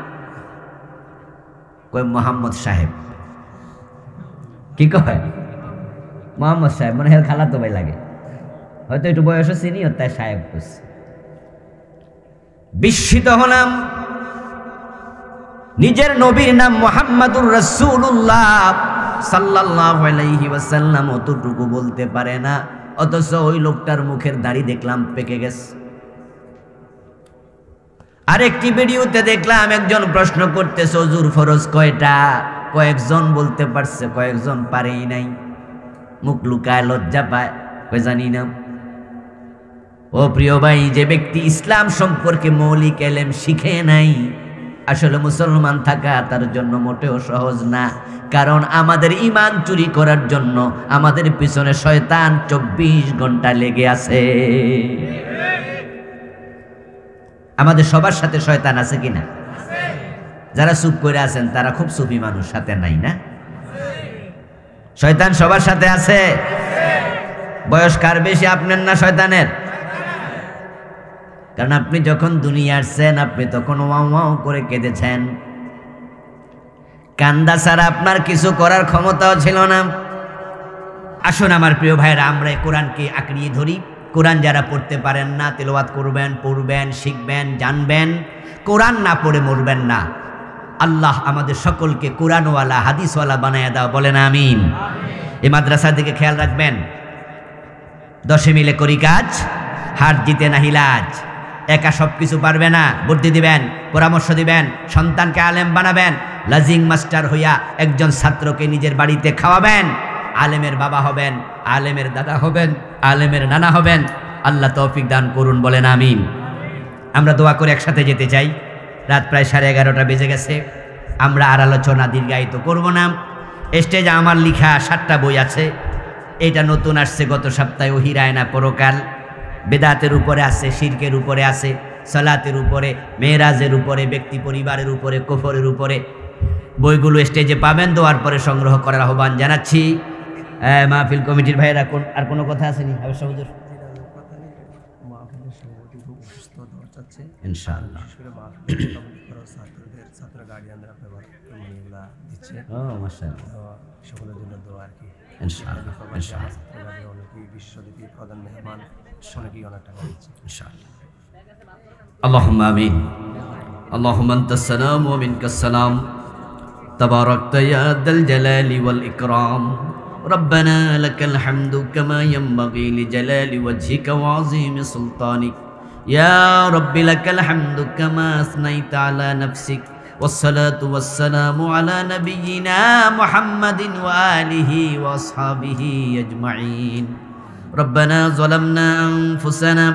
কয় মোহাম্মদ সাহেব। কি কয়? মোহাম্মদ সাহেব। মনে হয় খালাতো ভাই লাগে, হয়তো একটু বয়সও চিনি, তাই সাহেব করছে। বিস্মিত হলাম। নিজের নবীর নাম মুহাম্মাদুর রাসূলুল্লাহ সাল্লাল্লাহু আলাইহি ওয়াসাল্লাম অতটুকু বলতে পারে না, অথচ ওই লোকটার মুখের দাড়ি দেখলাম পেকে গেছে। আরেকটি ভিডিওতে দেখলাম একজন প্রশ্ন করতেছে, ওযুর ফরজ কয়টা? কয়েকজন বলতে পারছে, কয়েকজন পারেই নাই। মুখ লুকায়, লজ্জা পায়, কয় জানি না। ও প্রিয় ভাই, যে ব্যক্তি ইসলাম সম্পর্কে মৌলিক ইলম শিখে নাই, আসলে মুসলমান থাকা তার জন্য মোটেও সহজ না। কারণ আমাদের ঈমান চুরি করার জন্য আমাদের পিছনে শয়তান 24 ঘন্টা লেগে আছে। আমাদের সবার সাথে শয়তান আছে কিনা? যারা চুপ করে আছেন তারা খুব সুফি মানুষ, সাথে নাই না? শয়তান সবার সাথে আছে। বয়স কার বেশি, আপনার না শয়তানের? কারণ আপনি যখন দুনিয়া আসছেন, আপনি তখন ওয়াও ওয়াও করে কেঁদেছেন। কান্দা ছাড়া আপনার কিছু করার ক্ষমতাও ছিল না। আসুন আমার প্রিয় ভাইরা, আমরা কোরআনকে আঁকড়িয়ে ধরি। কোরআন যারা পড়তে পারেন না, তেলাওয়াত করবেন, পড়বেন, শিখবেন, জানবেন। কোরআন না পড়ে মরবেন না। আল্লাহ আমাদের সকলকে কোরআনওয়ালা, হাদিসওয়ালা বানায়া দাও, বলেন আমিন। এই মাদ্রাসার দিকে খেয়াল রাখবেন। 10 মিলে করি কাজ, হার জিতে না হিলাজ। একা সব কিছু পারবে না, বুদ্ধি দিবেন, পরামর্শ দিবেন, সন্তানকে আলেম বানাবেন। লাজিং মাস্টার হইয়া একজন ছাত্রকে নিজের বাড়িতে খাওয়াবেন। আলেমের বাবা হবেন, আলেমের দাদা হবেন, আলেমের নানা হবেন। আল্লাহ তৌফিক দান করুন, বলেন আমিন। আমরা দোয়া করে একসাথে যেতে চাই। রাত প্রায় 11:30 বেজে গেছে। আমরা আর আলোচনা দীর্ঘায়িত করব না। স্টেজে আমার লেখা 7টা বই আছে। এটা নতুন আসছে গত সপ্তাহে, ওহী রায়না পরকাল। বেদাতের উপরে আছে, শিরকের উপরে আছে, সালাতের উপরে, মেরাজের উপরে, ব্যক্তি পরিবারের উপরে, কুফরের উপরে। বইগুলো স্টেজে পাবেন। দোয়ার পরে সংগ্রহ করার আহ্বান জানাচ্ছি। মাহফিল কমিটির ভাইয়েরা আর কোনো কথা আসেনি? হুজুর ইনশাআল্লাহ সকলের জন্য দোয়া আর কি। ইনশাআল্লাহ বিশ্বব্যাপী প্রধান মেহমান অনেকেই অনেক টাকা দিচ্ছে ইনশাআল্লাহ। আল্লাহুম্মা আমিন। আল্লাহুম্মা আনতাস সালাম ওয়া মিনকাস সালাম। তাবারাকতা ইয়া যাল জালালি ওয়াল ইকরাম। ربنا لك الحمد كما ينبغي لجلال وجهك وعظيم سلطانك. يا رب لك الحمد كما أثنيت على نفسك. والصلاة والسلام على نبينا محمد وآله وأصحابه أجمعين. ربنا ظلمنا أنفسنا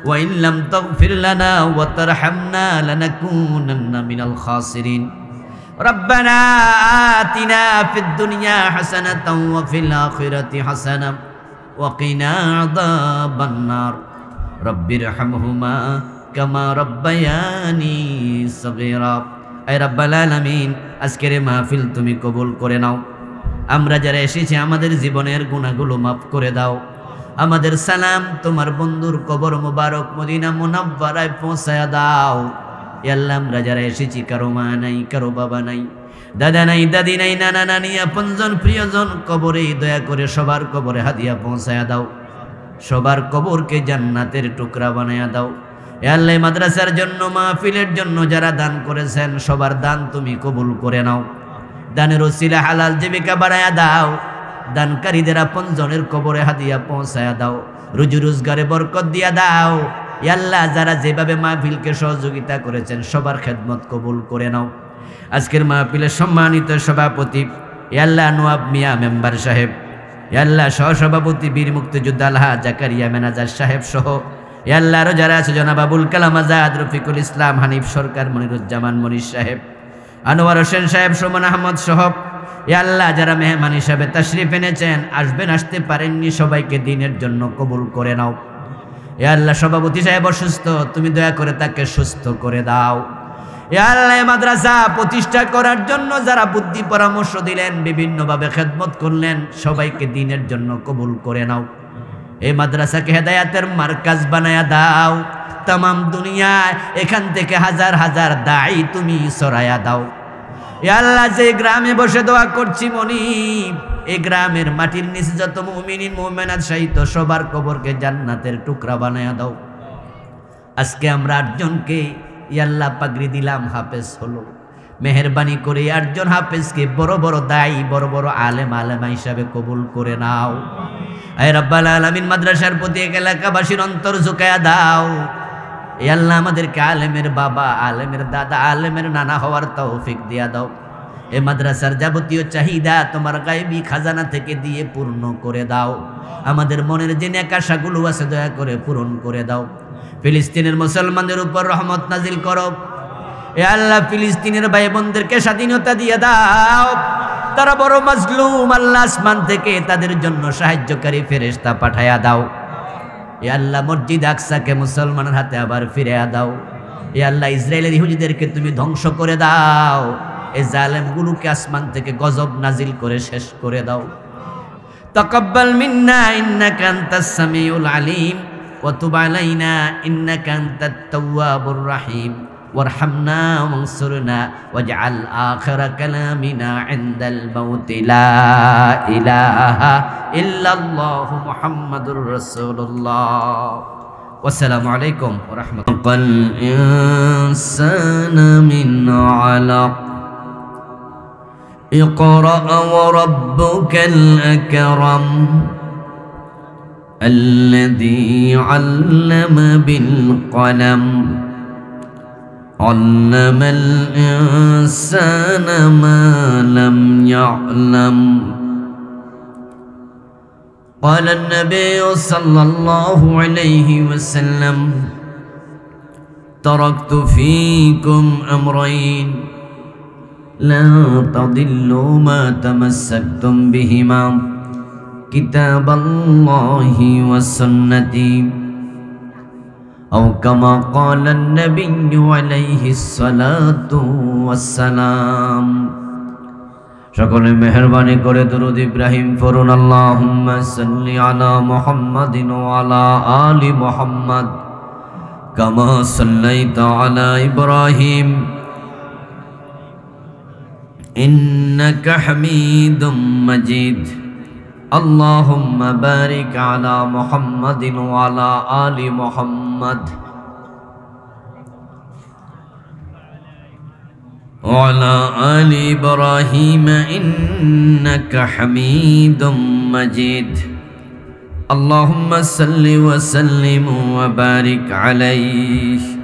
وإن لم تغفر لنا وترحمنا لنكونن من الخاسرين ربنا آتنا في الدنيا حسنة وفي الآخرة حسنة وقنا عذاب النار رب ارحمهما كما ربياني صغيرا اے رب العالمین আজকের মাহফিল তুমি কবুল করে নাও আমরা যারা এসেছি আমাদের জীবনের গুনাহগুলো maaf করে দাও আমাদের সালাম তোমার বন্ধুর কবর মোবারক মদিনা মুনাওয়ারায় পৌঁছায়া দাও ইয়া আল্লাহ আমরা যারা এসেছি কারো মা নাই কারো বাবা নাই দাদা নাই দাদি নাই নানা নানি আপনজন প্রিয়জন কবরে দয়া করে সবার কবরে হাদিয়া পৌঁছায়া দাও সবার কবরকে জান্নাতের টুকরা বানায়া দাও ইয়া আল্লাহ মাদ্রাসার জন্য মাহফিলের জন্য যারা দান করেছেন সবার দান তুমি কবুল করে নাও দানের ওসিলা হালাল জীবিকা বাড়ায়া দাও দানকারীদের আপনজনের কবরে হাদিয়া পৌঁছায়া দাও রুজি রোজগারে বরকত দিয়া দাও ইয়া আল্লাহ যারা যেভাবে মাহফিলকে সহযোগিতা করেছেন সবার খেদমত কবুল করে নাও আজকের মাহফিলের সম্মানিত সভাপতি ইয়া আল্লাহ নওয়াব মিয়া মেম্বার সাহেব ইয়া আল্লাহ সহসভাপতি বীর মুক্তিযোদ্ধা আলহা জাকারিয়া ম্যানেজার সাহেব সহ ইয়া আল্লাহ আরো যারা আছে জনাব আবুল কালাম আজাদ রফিকুল ইসলাম হানিফ সরকার মনিরুজ্জামান মনির সাহেব আনোয়ার হোসেন সাহেব সুমন আহমদ সহ ইয়া আল্লাহ যারা মেহমান হিসাবে তাশরিফ এনেছেন আসবেন আসতে পারেননি সবাইকে দিনের জন্য কবুল করে নাও ইয়া আল্লাহ সভাপতি সাহেব অসুস্থ তুমি দয়া করে তাকে সুস্থ করে দাও ইয়া আল্লাহ মাদ্রাসা প্রতিষ্ঠা করার জন্য যারা বুদ্ধি পরামর্শ দিলেন বিভিন্নভাবে খেদমত করলেন সবাইকে দিনের জন্য কবুল করে নাও এই মাদ্রাসাকে হেদায়েতের মার্কাজ বানায়া দাও तमाम দুনিয়ায় এখান থেকে হাজার হাজার দাঈ তুমি ছড়ায়া দাও ইয়া আল্লাহ যে গ্রামে বসে দোয়া করছি মনিব এই গ্রামের মাটির নিচে যত মুমিনিন মুমিনাত শাহিদ সবার কবরকে জান্নাতের টুকরা বানায়া দাও আজকে আমরা 8 জনকে ইয়া আল্লাহ পাগড়ি দিলাম হাফেজ হলো মেহেরবানি করে 8 জন হাফেজকে বড় বড় দাঈ বড় বড় আলেম আলেমা হিসাবে কবুল করে নাও আয় রব্বুল আলামিন মাদ্রাসার প্রতি এলাকাবাসীর অন্তর ঝুঁকায়া দাও ইয়া আল্লাহ আমাদেরকে আলেমের বাবা আলেমের দাদা আলেমের নানা হওয়ার তৌফিক দিয়া দাও এই মাদ্রাসার যাবতীয় চাহিদা তোমার গায়বী খাজানা থেকে দিয়ে পূর্ণ করে দাও আমাদের মনের যে নেক আশাগুলো আছে দয়া করে পূরণ করে দাও ফিলিস্তিনের মুসলমানদের উপর রহমত নাজিল করো ইয়া আল্লাহ ফিলিস্তিনের ভাই বোনদেরকে স্বাধীনতা দিয়ে দাও তারা বড় মাজলুম আল্লাহ আসমান থেকে তাদের জন্য সাহায্যকারী ফেরেশতা পাঠায়া দাও ইয়া আল্লাহ মসজিদ আকসাকে মুসলমানের হাতে আবার ফিরিয়ে দাও ইয়া আল্লাহ ইসরায়েলের ইহুদিদেরকে তুমি ধ্বংস করে দাও এই জালেমগুলোকে আসমান থেকে গজব নাজিল করে শেষ করে দাও তাকাব্বাল মিন্না ইন্নাকা আনতাস সামিউল আলিম ওয়া তুব আলাইনা ইন্নাকা আনতাত তাওয়াবুর রহিম وارحمنا وانصرنا واجعل آخر كلامنا عند الموت لا إله إلا الله محمد رسول الله والسلام عليكم ورحمة الله الإنسان من علق اقرأ وربك الأكرم الذي علم بالقلم علم الإنسان ما لم يعلم قال النبي صلى الله عليه وسلم تركت فيكم أمرين لا تضلوا ما تمسكتم بهما كتاب الله وسنتي أو كما قال النبي عليه الصلاة والسلام সকলে মেহেরবানি করে দরুদ ইব্রাহিম পড়ুন আল্লাহুম্মা সাল্লি আলা মুহাম্মাদিন ওয়া আলা আলি মুহাম্মাদ কামা সাল্লাইতা আলা ইব্রাহিম ইন্নাকা হামিদুম মাজিদ اللهم بارك على محمد وعلى آل محمد وعلى آل إبراهيم إنك حميد مجيد اللهم صل وسلم وبارك عليه